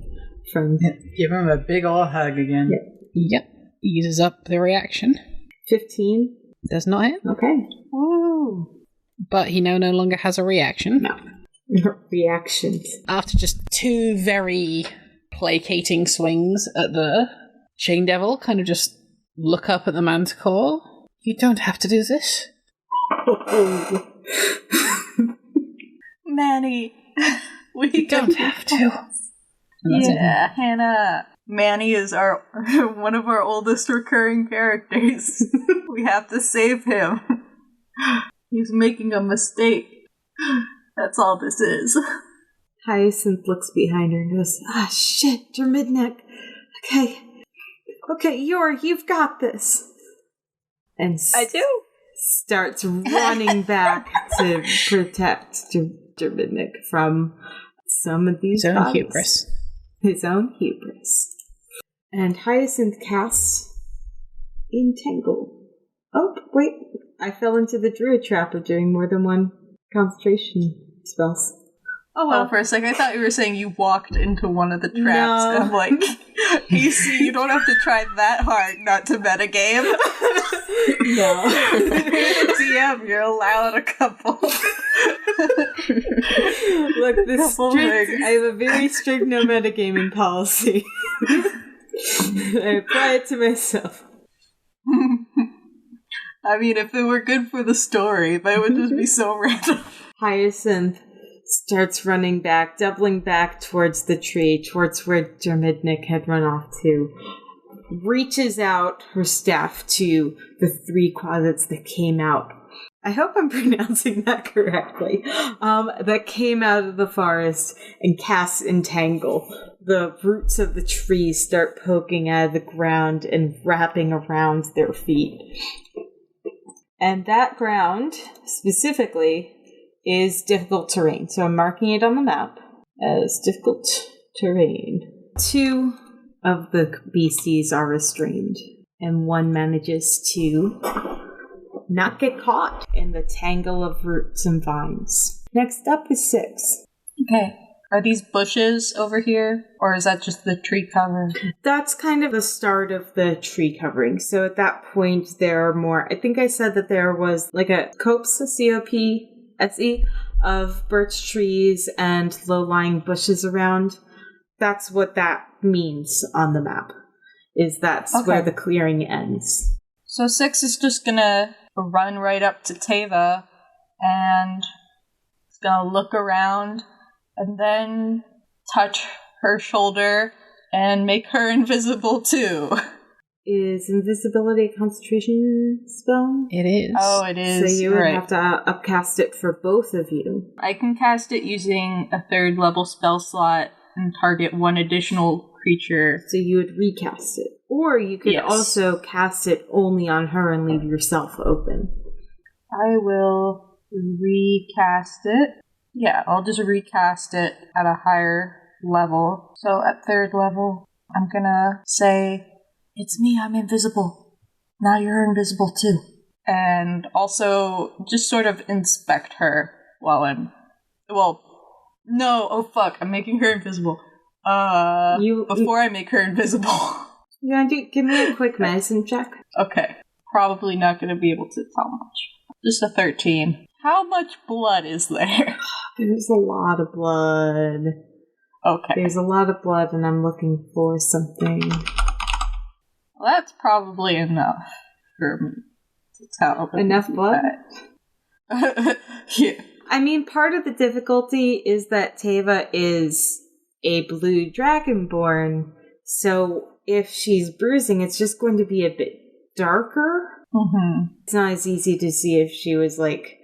from Give him a big ol' hug again. Yep. Uses up the reaction. 15. Does not hit. Okay. Woo. But he now no longer has a reaction. No. Reactions. After just 2 very placating swings at the Chain Devil, kind of just look up at the manticore. You don't have to do this. Manny. You don't have to. Yeah, Hannah. Manny is our one of our oldest recurring characters. We have to save him. He's making a mistake. That's all this is. Hyacinth looks behind her and goes, shit, Dermidnik. Okay, you've got this. And I do. starts running back to protect Dermidnik from some of these His own bugs. hubris. His own hubris. And Hyacinth casts Entangle. Oh, wait. I fell into the druid trap of doing more than one concentration spells. Oh, well, for a second I thought you were saying you walked into one of the traps. No. And I'm like, you see, you don't have to try that hard not to metagame. No. DM, you're allowed a couple. Look, I have a very strict no metagaming policy. I apply it to myself. I mean, if it were good for the story, but it would just be so random. Hyacinth starts running back, doubling back towards the tree, towards where Dermidnik had run off to. Reaches out her staff to the 3 closets that came out. I hope I'm pronouncing that correctly. That came out of the forest and casts Entangle. The roots of the trees start poking out of the ground and wrapping around their feet. And that ground, specifically, is difficult terrain. So I'm marking it on the map as difficult terrain. 2 of the beasties are restrained, and 1 manages to not get caught in the tangle of roots and vines. Next up is 6. Okay. Are these bushes over here, or is that just the tree cover? That's kind of the start of the tree covering. So at that point, there are more. I think I said that there was like a copse, C-O-P-S-E, of birch trees and low-lying bushes around. That's what that means on the map, is that's where the clearing ends. So 6 is just gonna run right up to Taeva and is gonna look around and then touch her shoulder and make her invisible too. Is invisibility a concentration spell? It is. Oh, it is. So you would right. have to upcast it for both of you. I can cast it using a 3rd level spell slot and target one additional creature. So you would recast it. Or you could Yes. also cast it only on her and leave yourself open. I will recast it. Yeah, I'll just recast it at a higher level. So at 3rd level, I'm gonna say, "It's me, I'm invisible. Now you're invisible too." And also just sort of inspect her while I'm... Well, no, oh fuck, I'm making her invisible. Before I make her invisible. You gonna give me a quick medicine check? Okay, probably not gonna be able to tell much. Just a 13. How much blood is there? There's a lot of blood. Okay. There's a lot of blood, and I'm looking for something. Well, that's probably enough for me to tell. Enough blood? Yeah. I mean, part of the difficulty is that Taeva is a blue dragonborn, so if she's bruising, it's just going to be a bit darker. Mm-hmm. It's not as easy to see if she was like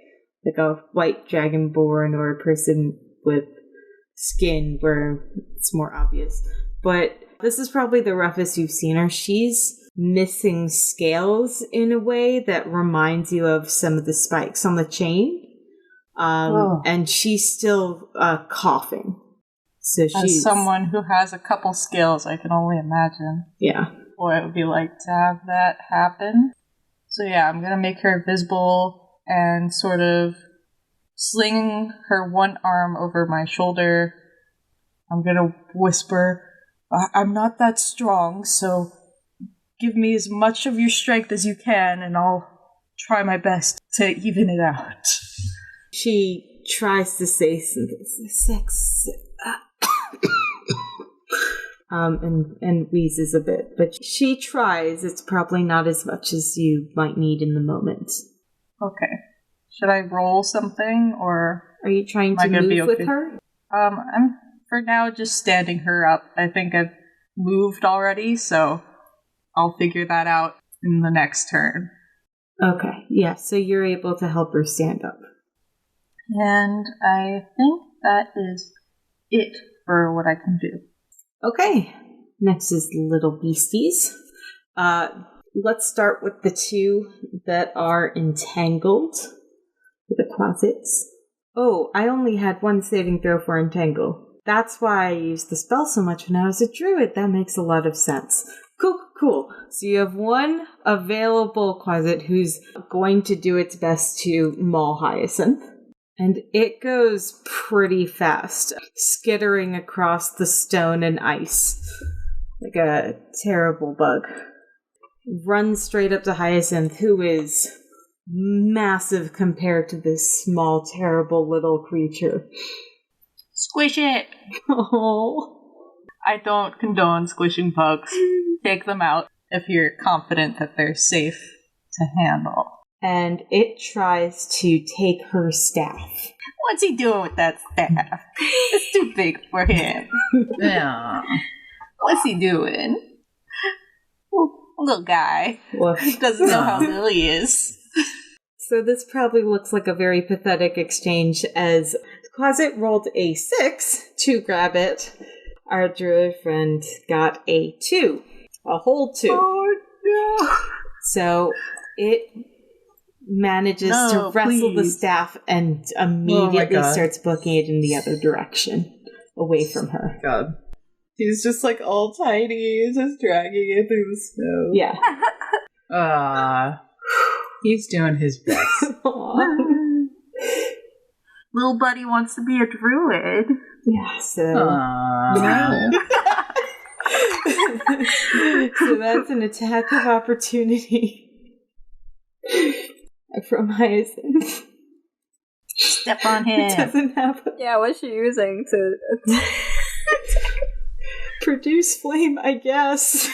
a white dragonborn or a person with skin where it's more obvious. But this is probably the roughest you've seen her. She's missing scales in a way that reminds you of some of the spikes on the chain. And she's still coughing. So she's... As someone who has a couple skills, I can only imagine what it would be like to have that happen. So yeah, I'm gonna make her visible and sort of sling her one arm over my shoulder. I'm gonna whisper, "I'm not that strong, so give me as much of your strength as you can, and I'll try my best to even it out." She tries to say sex, and wheezes a bit, but she tries. It's probably not as much as you might need in the moment. Okay. Should I roll something, or are you trying to move with her? I'm for now just standing her up. I think I've moved already, so I'll figure that out in the next turn. Okay, yeah, so you're able to help her stand up. And I think that is it for what I can do. Okay, next is little beasties. Let's start with the two that are entangled with the closets. Oh, I only had one saving throw for entangle. That's why I used the spell so much when I was a druid. That makes a lot of sense. Cool. So you have one available closet who's going to do its best to maul Hyacinth. And it goes pretty fast, skittering across the stone and ice like a terrible bug. Runs straight up to Hyacinth, who is massive compared to this small, terrible little creature. Squish it! Oh. I don't condone squishing bugs. Take them out if you're confident that they're safe to handle. And it tries to take her staff. What's he doing with that staff? It's too big for him. Yeah. What's he doing? Little guy. Woof. Doesn't know how little he is. So this probably looks like a very pathetic exchange as the closet rolled a 6 to grab it. Our druid friend got a 2. A whole 2. Oh no. So it manages to wrestle the staff and immediately starts booking it in the other direction, away from her. God. He's just like all tiny, just dragging it through the snow. Yeah. He's doing his best. Little buddy wants to be a druid. Yeah, so... So that's an attack of opportunity from Hyacinth. Step on him. It doesn't have a Yeah, what's she using to... produce flame, I guess.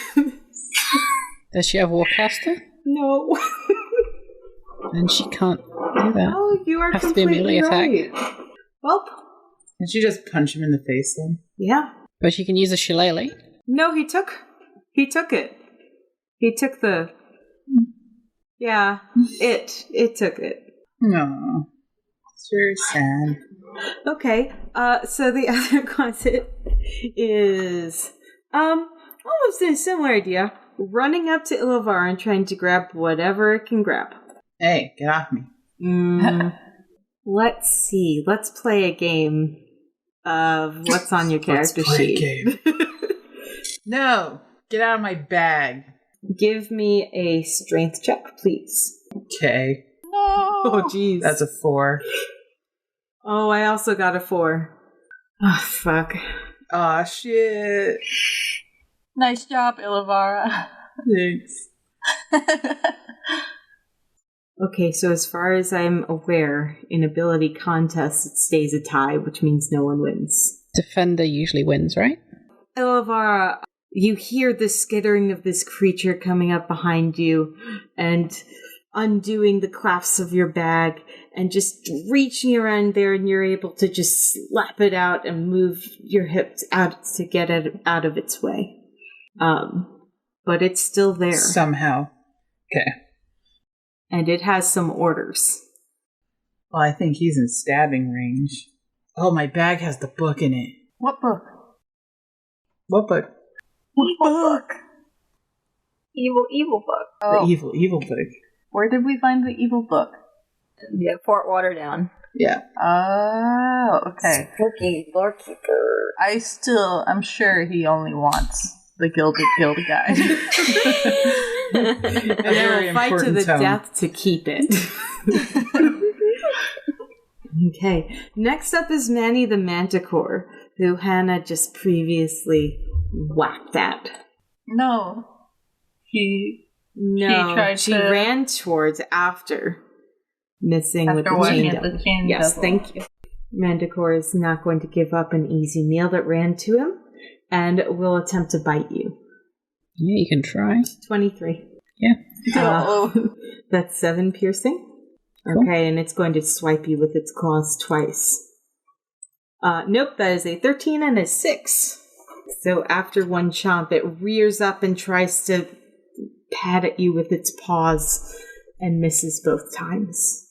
Does she have Warcaster? No. And she can't do that. Oh, you are Has to be a completely melee right. Well, Can she just punch him in the face then? yeah. But she can use a shillelagh. No, he took it. He took the. Yeah, it took it. No. It's very sad. Okay, so the other closet is almost a similar idea. Running up to Illavar and trying to grab whatever it can grab. Hey, get off me. Let's see. Let's play a game of what's on your character play a sheet. No! Get out of my bag. Give me a strength check, please. Okay. Oh, jeez. That's a 4. Oh, I also got a 4. Oh, fuck. Aw, shit. Nice job, Ilavara. Thanks. Okay, so as far as I'm aware, in ability contests, it stays a tie, which means no one wins. Defender usually wins, right? Ilavara, you hear the skittering of this creature coming up behind you and undoing the clasps of your bag and just reaching around there, and you're able to just slap it out and move your hips out to get it out of its way. But it's still there. Somehow. Okay. And it has some orders. Well, I think he's in stabbing range. Oh, my bag has the book in it. What book? What book? What book? Evil book. Oh, The evil book. where did we find the evil book? Yeah, Fort Waterdown. Yeah. Oh, okay. Spooky Lorekeeper. I'm sure he only wants the Gilded Guild guide. And they Very will fight to important the tone. death to keep it. Okay. Next up is Manny the Manticore, who Hannah just previously whacked at. No. No, tried she to- ran towards after missing with After the watching chain it, devil. the chain Yes, devil. thank you. Manticore is not going to give up an easy meal that ran to him and will attempt to bite you. Yeah, you can try. 23. Yeah. That's 7 piercing. Cool. Okay, and it's going to swipe you with its claws twice. Nope, that is a 13 and a 6. So after one chomp, it rears up and tries to pat at you with its paws and misses both times.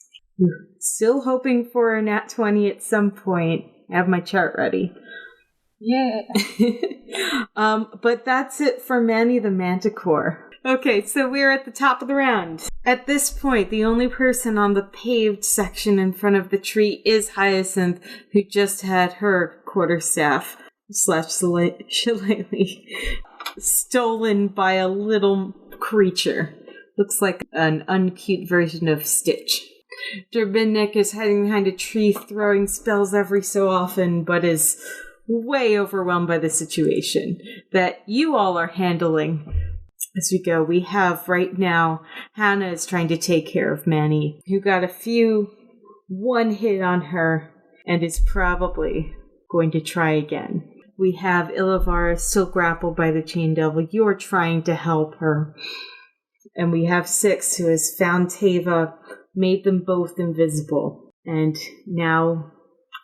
Still hoping for a nat 20 at some point. I have my chart ready. Yeah. But that's it for Manny the Manticore. Okay, so we're at the top of the round. At this point, the only person on the paved section in front of the tree is Hyacinth, who just had her quarterstaff / shillelagh stolen by a little creature. Looks like an uncute version of Stitch. Durbinnik is hiding behind a tree, throwing spells every so often, but is way overwhelmed by the situation that you all are handling. As we go, we have right now, Hannah is trying to take care of Manny, who got one hit on her and is probably going to try again. We have Illavar still grappled by the chain devil. You're trying to help her. And we have Six, who has found Taeva, made them both invisible, and now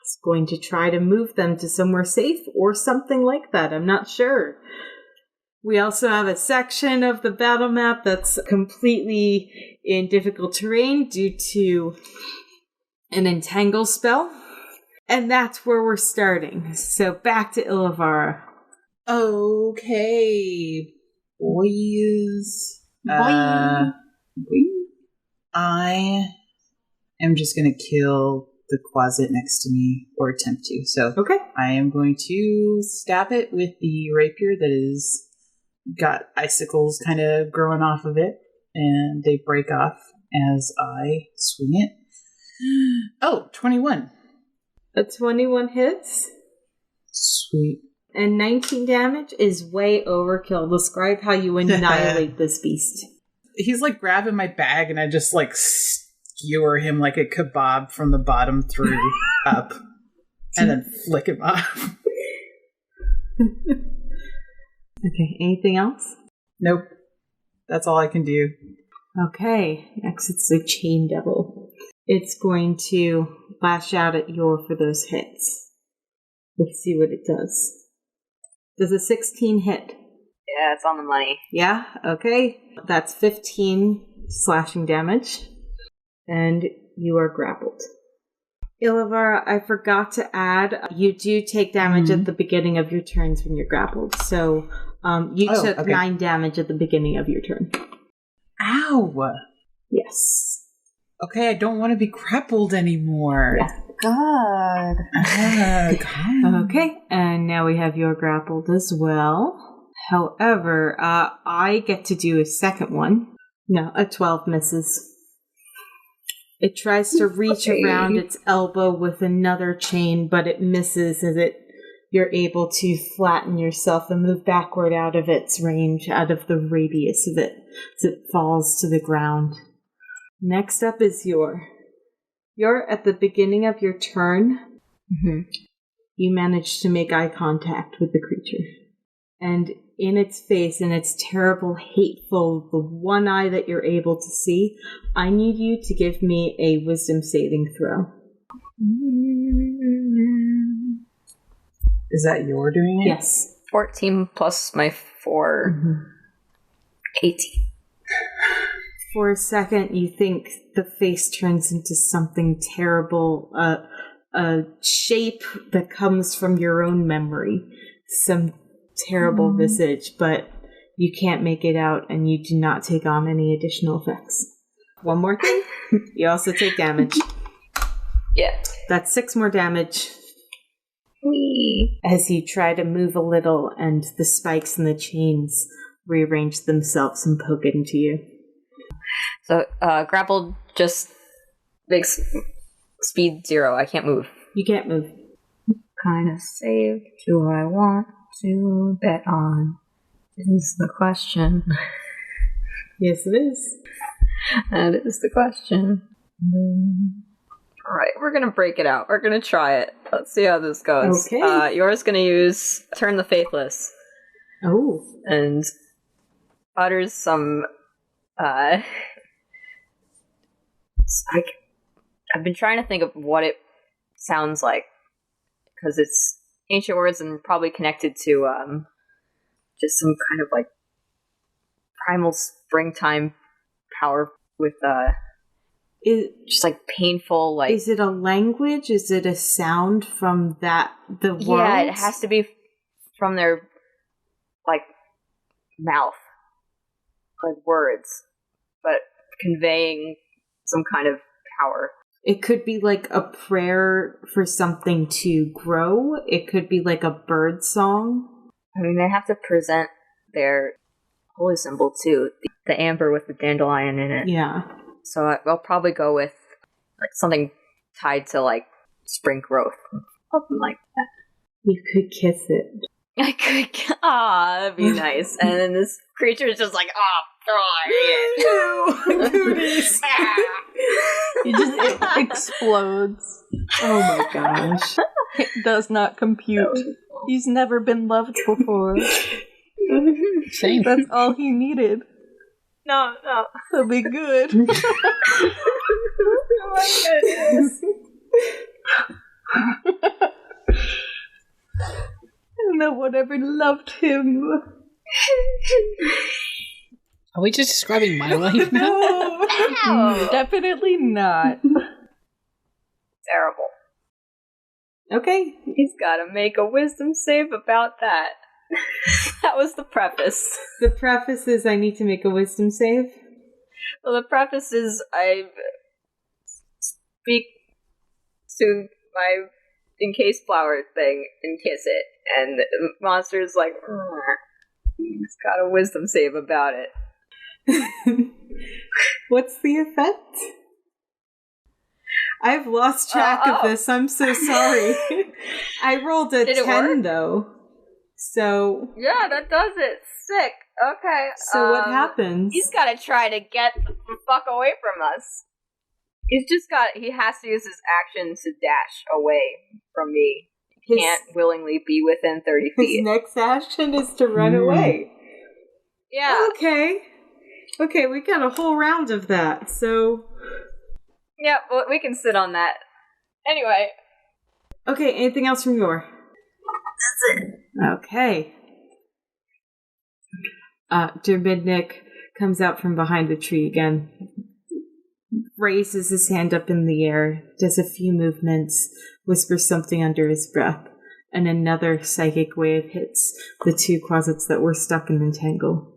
is going to try to move them to somewhere safe or something like that. I'm not sure. We also have a section of the battle map that's completely in difficult terrain due to an entangle spell. And that's where we're starting. So back to Illavar. Okay, boys. I am just going to kill the closet next to me, or attempt to. So Okay. I am going to stab it with the rapier that is got icicles kind of growing off of it, and they break off as I swing it. Oh, 21. A 21 hits Sweet. and 19 damage is way overkill. Describe how you annihilate this beast. He's like grabbing my bag, and I just like skewer him like a kebab from the bottom through up, and then flick him off. Okay, anything else? Nope. That's all I can do. Okay, next it's the Chain Devil. It's going to lash out at Yor for those hits. Let's see what it does. Does a 16 hit? Yeah, it's on the money. Yeah, okay. That's 15 slashing damage. And you are grappled. Ilivara, I forgot to add, you do take damage at the beginning of your turns when you're grappled. So you took 9 damage at the beginning of your turn. Ow! Yes. Okay, I don't want to be grappled anymore. Yeah. God. God. Okay, and now we have your grappled as well. However, I get to do a second one. No, a 12 misses. It tries to reach around its elbow with another chain, but it misses as you're able to flatten yourself and move backward out of its range, out of the radius of it, as it falls to the ground. Next up is Yor. Yor, at the beginning of your turn, you manage to make eye contact with the creature. And in its face, in its terrible, hateful, the one eye that you're able to see, I need you to give me a wisdom saving throw. Is that Yor doing it? Yes. 14 plus my 4. 18. For a second, you think the face turns into something terrible, a shape that comes from your own memory, some terrible visage, but you can't make it out and you do not take on any additional effects. One more thing, you also take damage. Yeah. That's 6 more damage. Whee. As you try to move a little and the spikes and the chains rearrange themselves and poke into you. So, grappled just makes speed 0. I can't move. You can't move. Kind of save do I want to bet on? Is the question. Yes, it is. That is the question. Alright, we're gonna break it out. We're gonna try it. Let's see how this goes. Okay. Yours gonna use Turn the Faithless. Oh. And utters some I've been trying to think of what it sounds like, because it's ancient words and probably connected to just some kind of like primal springtime power with just like painful, like, Is it a language? Is it a sound from the world? yeah, it has to be from their like mouth, like words, but conveying some kind of power. It could be like a prayer for something to grow. It could be like a bird song. I mean, they have to present their holy symbol too, the amber with the dandelion in it. Yeah. So I'll probably go with like something tied to like spring growth, something like that. You could kiss it. I could, that'd be nice. And then this creature is just like, Cooties. It just explodes. Oh my gosh. It does not compute. He's never been loved before. Same. That's all he needed. No. He'll be good. Oh my goodness. No one ever loved him. Are we just describing my life now? Ow. Definitely not. Terrible. Okay. He's gotta make a wisdom save about that. That was the preface. The preface is I need to make a wisdom save. Well, the preface is I speak to my encased flower thing and kiss it, and the monster's like, he's got a wisdom save about it. What's the effect? I've lost track of this. I'm so sorry. I rolled a Did it 10 work? though. So Yeah, that does it. Sick. Okay. so what happens? He's got to try to get the fuck away from us. He has to use his action to dash away from me. He can't willingly be within 30 His feet. next action is to run away. Yeah. Okay. Okay, we got a whole round of that, so... Yeah, well, we can sit on that. Anyway. Okay, anything else from Yor? That's it. Okay. Derbidnik comes out from behind the tree again, raises his hand up in the air, does a few movements, whispers something under his breath, and another psychic wave hits the two closets that were stuck in the tangle.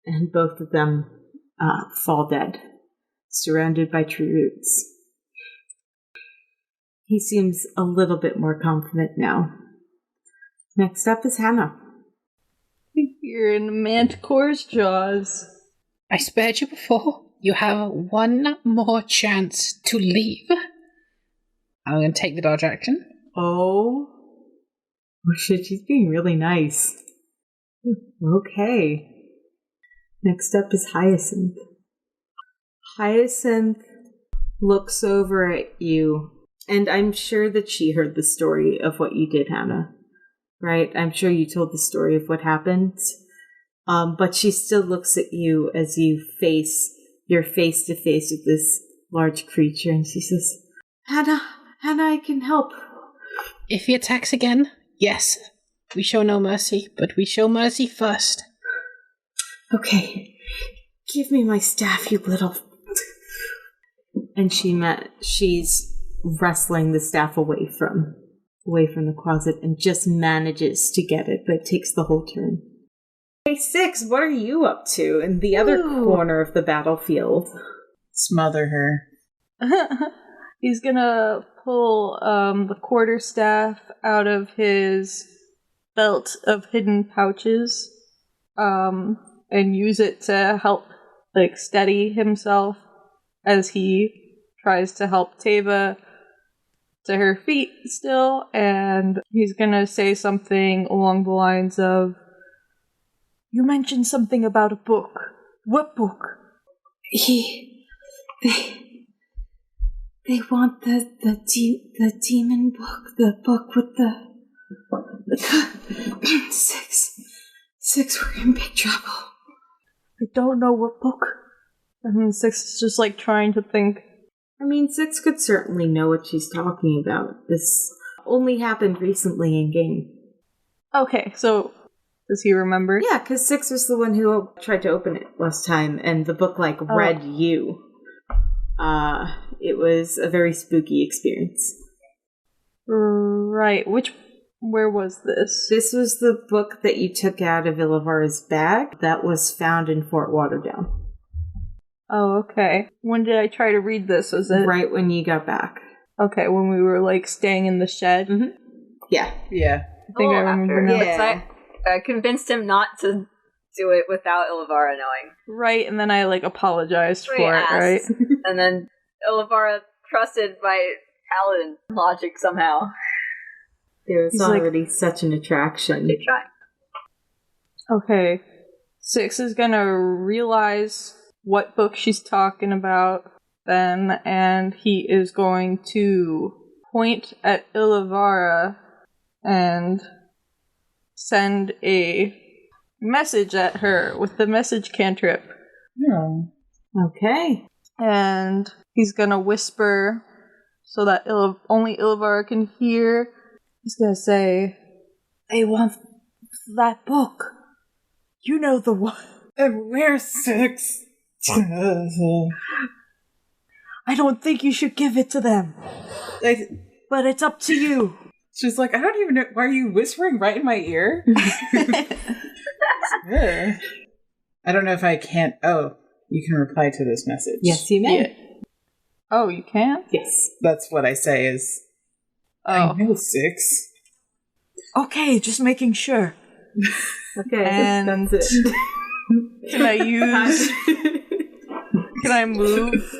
And both of them fall dead, surrounded by tree roots. He seems a little bit more confident now. Next up is Hannah. You're in the Manticore's jaws. I spared you before. You have one more chance to leave. I'm going to take the dodge action. Oh shit, she's being really nice. Okay. Next up is Hyacinth. Hyacinth looks over at you, and I'm sure that she heard the story of what you did, Hannah. Right? I'm sure you told the story of what happened. But she still looks at you as you're face to face with this large creature, and she says, Hannah, I can help. If he attacks again, yes, we show no mercy, but we show mercy first. Okay, give me my staff, you little... And she's wrestling the staff away from the closet and just manages to get it, but it takes the whole turn. Hey, Six, what are you up to in the other corner of the battlefield? Smother her. He's gonna pull the quarterstaff out of his belt of hidden pouches, and use it to help, steady himself as he tries to help Taeva to her feet still, and he's gonna say something along the lines of, "You mentioned something about a book. What book?" They want the demon book, the book with the Six, we're in big trouble. I don't know what book. And Six is just trying to think. I mean, Six could certainly know what she's talking about. This only happened recently in game. Okay, so does he remember? Yeah, because Six was the one who tried to open it last time, and the book, read you. It was a very spooky experience. Right, where was this? This was the book that you took out of Ilivara's bag that was found in Fort Lauderdale. Oh, okay. When did I try to read this? Was it right when you got back? Okay, when we were staying in the shed? Mm-hmm. Yeah. I think I remember now. Yeah. I convinced him not to do it without Ilivara knowing. Right, and then I apologized for it, right? And then Ilivara trusted my paladin logic somehow. There was already such an attraction. Keep trying. Okay. Six is gonna realize what book she's talking about then, and he is going to point at Ilivara and send a message at her with the message cantrip. Yeah. Okay. And he's gonna whisper so that only Ilivara can hear. He's gonna say, "They want that book. You know the one." And where's Six? I don't think you should give it to them. But it's up to you. She's like, I don't even know. Why are you whispering right in my ear? I don't know if I can't. Oh, you can reply to this message. Yes, you may. Yeah. Oh, you can? Yes. That's what I say is, I know Six. Okay, just making sure. Okay, and that's it. Can I move?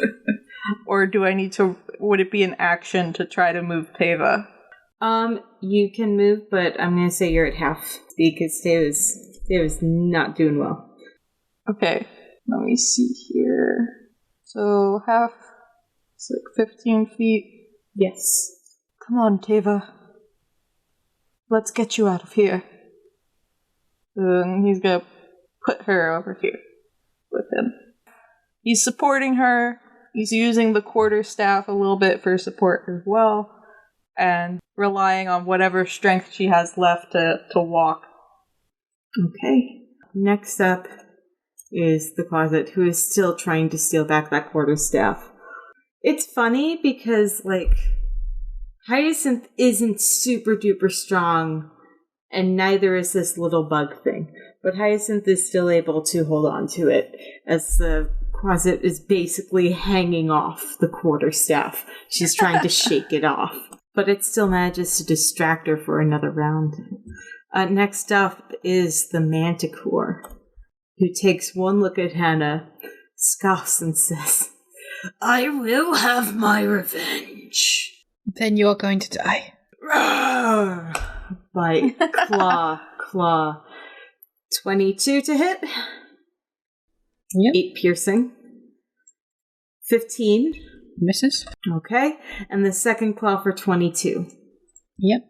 Or do I need to, would it be an action to try to move Taeva? You can move, but I'm going to say you're at half because Taeva's not doing well. Okay, let me see here. So half, it's 15 feet. Yes. Come on, Taeva. Let's get you out of here. And he's gonna put her over here. with him. He's supporting her. He's using the quarterstaff a little bit for support as well, and relying on whatever strength she has left to walk. Okay. Next up is the closet, who is still trying to steal back that quarterstaff. It's funny because, Hyacinth isn't super duper strong, and neither is this little bug thing. But Hyacinth is still able to hold on to it, as the closet is basically hanging off the quarterstaff. She's trying to shake it off. But it still manages to distract her for another round. Next up is the Manticore, who takes one look at Hannah, scoffs, and says, "I will have my revenge." Then you're going to die. Roar! Bite, claw. 22 to hit. Yep. 8 piercing. 15. Misses. Okay. And the second claw for 22. Yep.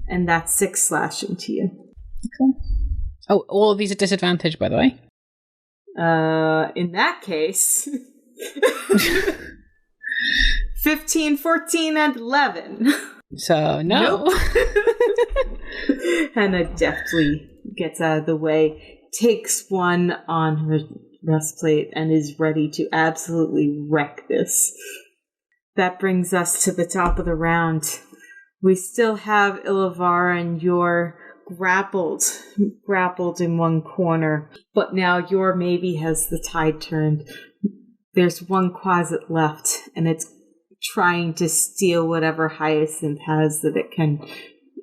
And that's 6 slashing to you. Cool. Oh, all of these are disadvantaged, by the way. In that case... 15, 14, and 11. So, no. Nope. Hannah deftly gets out of the way, takes one on her breastplate, and is ready to absolutely wreck this. That brings us to the top of the round. We still have Ilavara and Yor grappled in one corner, but now Yor maybe has the tide turned. There's one closet left, and it's trying to steal whatever Hyacinth has that it can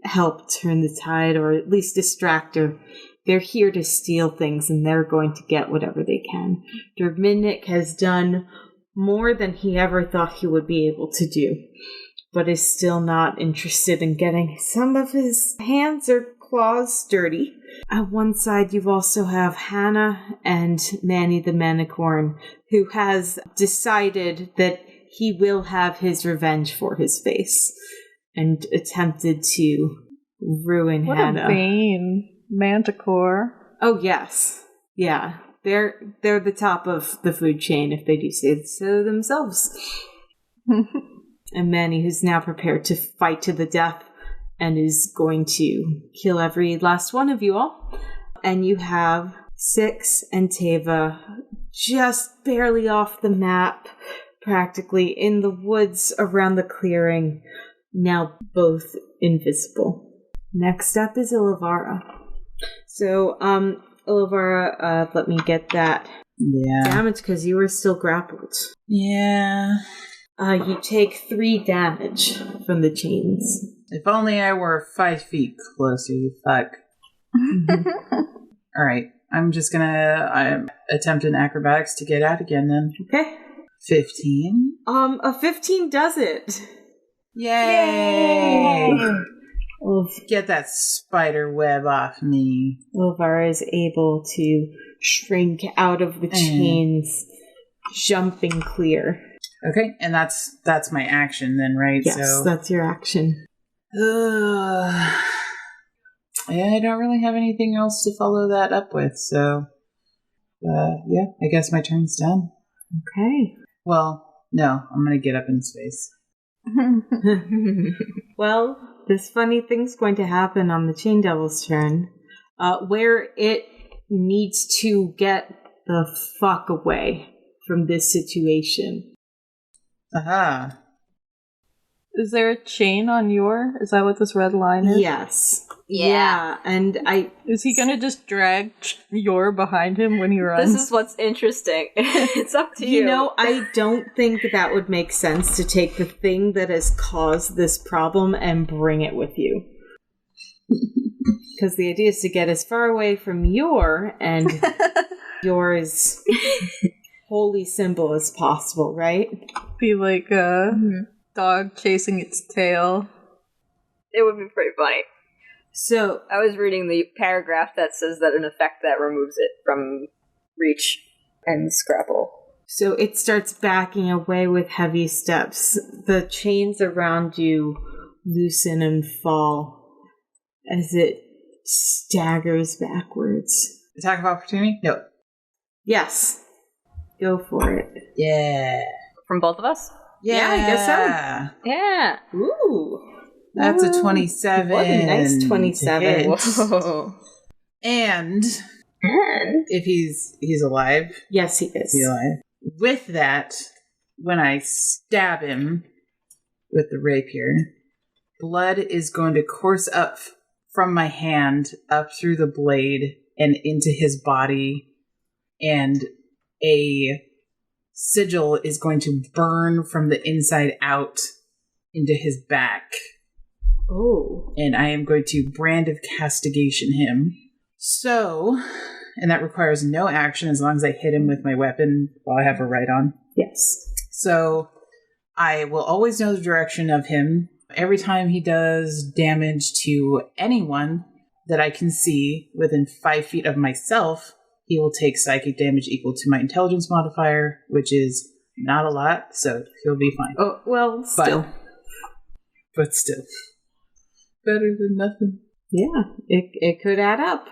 help turn the tide, or at least distract her. They're here to steal things, and they're going to get whatever they can. Derminnik has done more than he ever thought he would be able to do, but is still not interested in getting some of his hands or claws dirty. At one side, you also have Hannah and Manny the Manicorn, who has decided that he will have his revenge for his face, and attempted to ruin Hannah. What a vain manticore. Oh, yes. Yeah. They're the top of the food chain, if they do say so themselves. And Manny, who's now prepared to fight to the death, and is going to kill every last one of you all. And you have Six and Taeva just barely off the map, practically in the woods around the clearing, now both invisible. Next up is Ilavara. So, Ilavara, let me get that damage, because you were still grappled. Yeah. You take 3 damage from the chains. If only I were 5 feet closer, you fuck. Alright, I'm attempt an acrobatics to get out again then. Okay. 15. A 15 does it. Yay! Get that spider web off me. Ilavara is able to shrink out of the chains, jumping clear. Okay, and that's my action then, right? Yes, that's your action. Yeah, I don't really have anything else to follow that up with, so yeah, I guess my turn's done. Okay. Well, no, I'm gonna get up in space. Well, this funny thing's going to happen on the Chain Devil's turn, where it needs to get the fuck away from this situation. Aha. Is there a chain on Yor? Is that what this red line is? Yes. Yeah. And Is he gonna just drag Yor behind him when he runs? This is what's interesting. It's up to you. You know, I don't think that would make sense to take the thing that has caused this problem and bring it with you. Because the idea is to get as far away from Yor and Yor's holy symbol as possible, right? Be like a dog chasing its tail. It would be pretty funny. So I was reading the paragraph that says that an effect that removes it from reach and scrapple. So it starts backing away with heavy steps. The chains around you loosen and fall as it staggers backwards. Attack of opportunity? No. Yes. Go for it. Yeah. From both of us? Yeah, I guess so. Yeah. Ooh. That's a 27. What a nice 27. to hit. Whoa. And if he's alive. Yes, he is. He's alive. With that, when I stab him with the rapier, blood is going to course up from my hand up through the blade and into his body, and a sigil is going to burn from the inside out into his back. Oh. And I am going to brand of castigation him. So, and that requires no action as long as I hit him with my weapon while I have a right on. Yes. So I will always know the direction of him. Every time he does damage to anyone that I can see within 5 feet of myself, he will take psychic damage equal to my intelligence modifier, which is not a lot, so he'll be fine. Oh, well, still. But still. Better than nothing. Yeah, it could add up.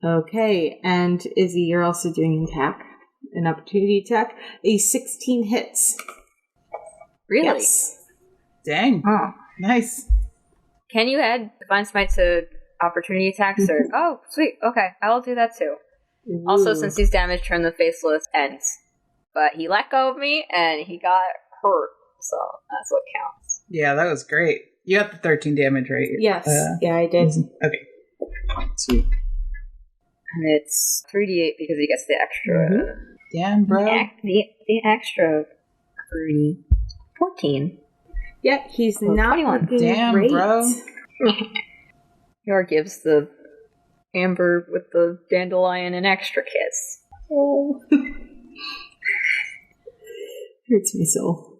Okay, and Izzy, you're also doing an opportunity attack. A 16 hits. Really? Yes. Dang. Oh. Nice. Can you add Divine Smite to opportunity attacks? Or oh, sweet. Okay, I will do that too. Ooh. Also, since he's damaged, turn the faceless ends. But he let go of me, and he got hurt, so that's what counts. Yeah, that was great. You got the 13 damage, right? Yes. Yeah, I did. Okay. Sweet. And it's 3d8 because he gets the extra. Damn, bro. The extra 3. 14. Yeah, he's Well, not 21. looking Damn, great. bro. Yor gives the amber with the dandelion an extra kiss. Oh. Hurts my soul.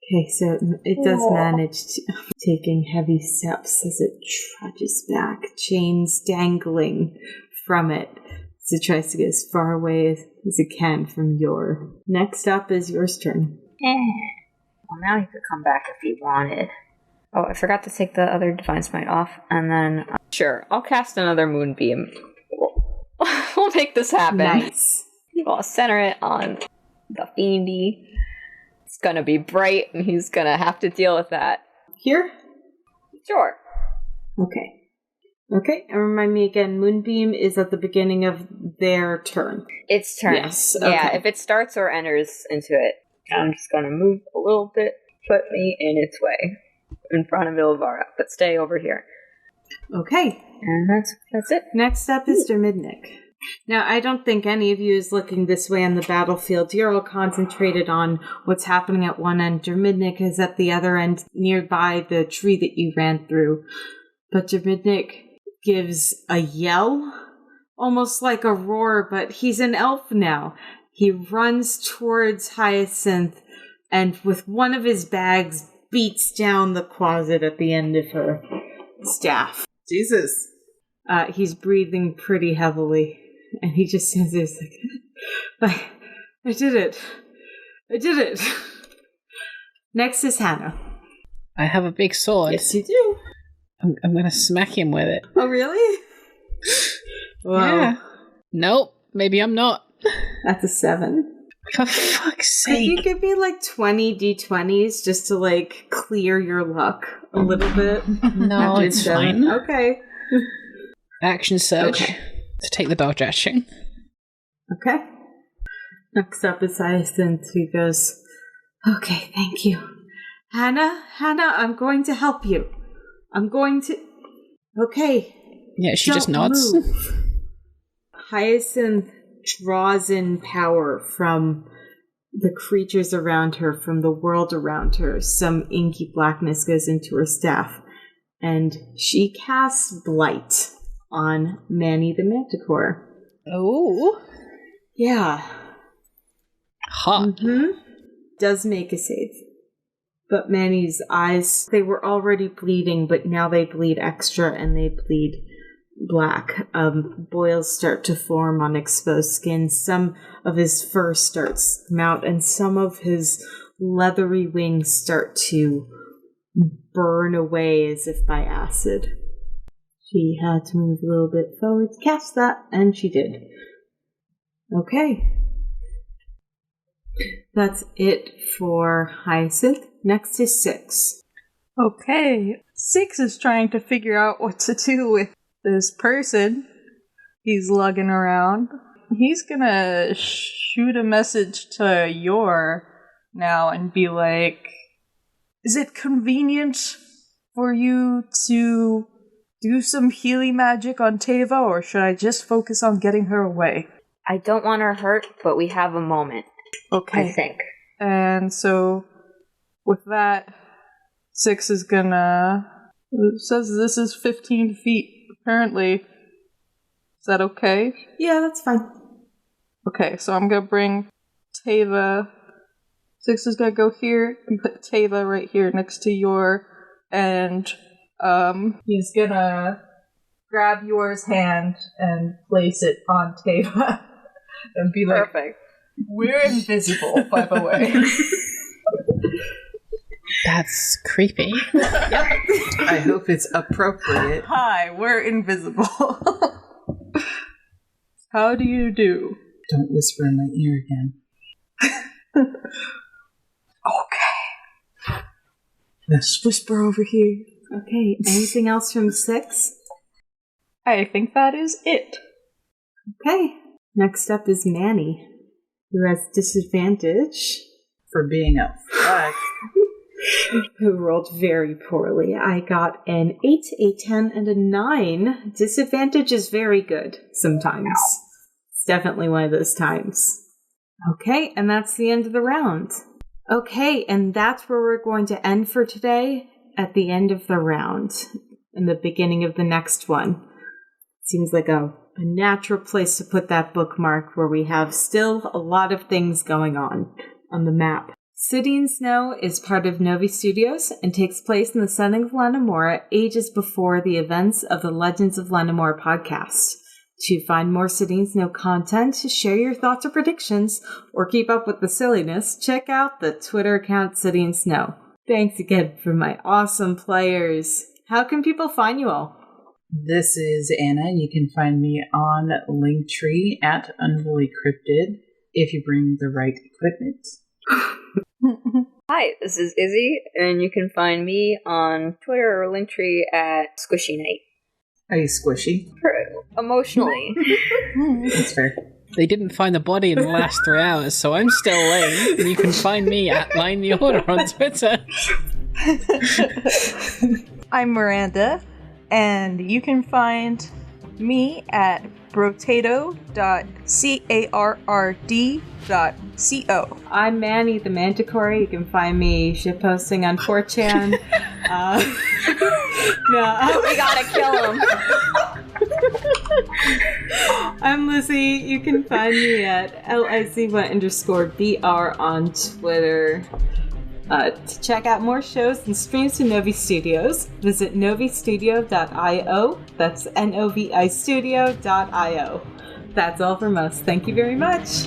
Okay, so it does manage to taking heavy steps as it trudges back, chains dangling from it as it tries to get as far away as it can from Yor. Next up is Yor's turn. Well, now he could come back if he wanted. Oh, I forgot to take the other Divine Smite off, and then... sure, I'll cast another Moonbeam. We'll make this happen. Nice. I'll center it on the Fiendy. It's gonna be bright, and he's gonna have to deal with that. Here? Sure. Okay. Okay, and remind me again, Moonbeam is at the beginning of their turn. Its turn. Yes, Yeah, okay. if it starts or enters into it, I'm just gonna move a little bit, put me in its way, in front of Ilvara, but stay over here. Okay. And that's it. Next up is Dermidnik. Now, I don't think any of you is looking this way on the battlefield. You're all concentrated on what's happening at one end. Dermidnik is at the other end, nearby the tree that you ran through. But Dermidnik gives a yell, almost like a roar, but he's an elf now. He runs towards Hyacinth, and with one of his bags, beats down the closet at the end of her staff. Jesus. He's breathing pretty heavily. And he just stands there like, I did it. I did it. Next is Hannah. I have a big sword. Yes, you do. I'm gonna smack him with it. Oh, really? Wow. Yeah. Nope. Maybe I'm not. That's a 7. For fuck's Could you sake. give me like 20 d20s just to like clear your luck a little bit? No, After it's 7? fine. Okay. Action surge. Okay. To take the dodge action. Okay. Next up is Hyacinth, who goes, okay, thank you. Hannah, I'm going to help you. I'm going to... Okay. Yeah, she just Don't nods. move. Hyacinth draws in power from the creatures around her, from the world around her. Some inky blackness goes into her staff, and she casts Blight on Manny the Manticore. Oh. Yeah. Hot. Does make a save. But Manny's eyes, they were already bleeding, but now they bleed extra and they bleed black. Boils start to form on exposed skin. Some of his fur starts to come out, and some of his leathery wings start to burn away as if by acid. She had to move a little bit forward to cast that, and she did. Okay. That's it for Hyacinth. Next is 6. Okay. 6 is trying to figure out what to do with this person he's lugging around. He's gonna shoot a message to Yor now and be like, is it convenient for you to do some healing magic on Taeva, or should I just focus on getting her away? I don't want her hurt, but we have a moment. Okay. I think. And so, with that, 6 is gonna... It says this is 15 feet, apparently. Is that okay? Yeah, that's fine. Okay, so I'm gonna bring Taeva. 6 is gonna go here and put Taeva right here next to Yor, and he's gonna grab Yor's hand and place it on Taeva and be like, Perfect. we're invisible, by the way. That's creepy. I hope it's appropriate. Hi, we're invisible. How do you do? Don't whisper in my ear again. Okay. Let's whisper over here. Okay, anything else from 6? I think that is it. Okay. Next up is Manny, who has disadvantage. For being a fuck. Who rolled very poorly. I got an 8, a 10, and a 9. Disadvantage is very good sometimes. It's definitely one of those times. Okay, and that's the end of the round. Okay, and that's where we're going to end for today, at the end of the round, in the beginning of the next one. Seems like a natural place to put that bookmark where we have still a lot of things going on the map. City in Snow is part of Novi Studios and takes place in the setting of Lenamora ages before the events of the Legends of Lenamora podcast. To find more City in Snow content, share your thoughts or predictions, or keep up with the silliness, check out the Twitter account City in Snow. Thanks again for my awesome players. How can people find you all? This is Anna. You can find me on Linktree at Unholy Cryptid if you bring the right equipment. Hi, this is Izzy, and you can find me on Twitter or Linktree at Squishy Night. Are you squishy? Emotionally. That's fair. They didn't find the body in the last 3 hours, so I'm still lame, and you can find me at Line the Order on Twitter. I'm Miranda, and you can find me at brotato.carrd.co. I'm Manny the Manticore. You can find me shitposting on 4chan. We gotta kill him. I'm Lizzie. You can find me at LIZY_BR on Twitter. To check out more shows and streams from Novi Studios, visit novistudio.io. That's NOVI Studio.io. That's all from us. Thank you very much.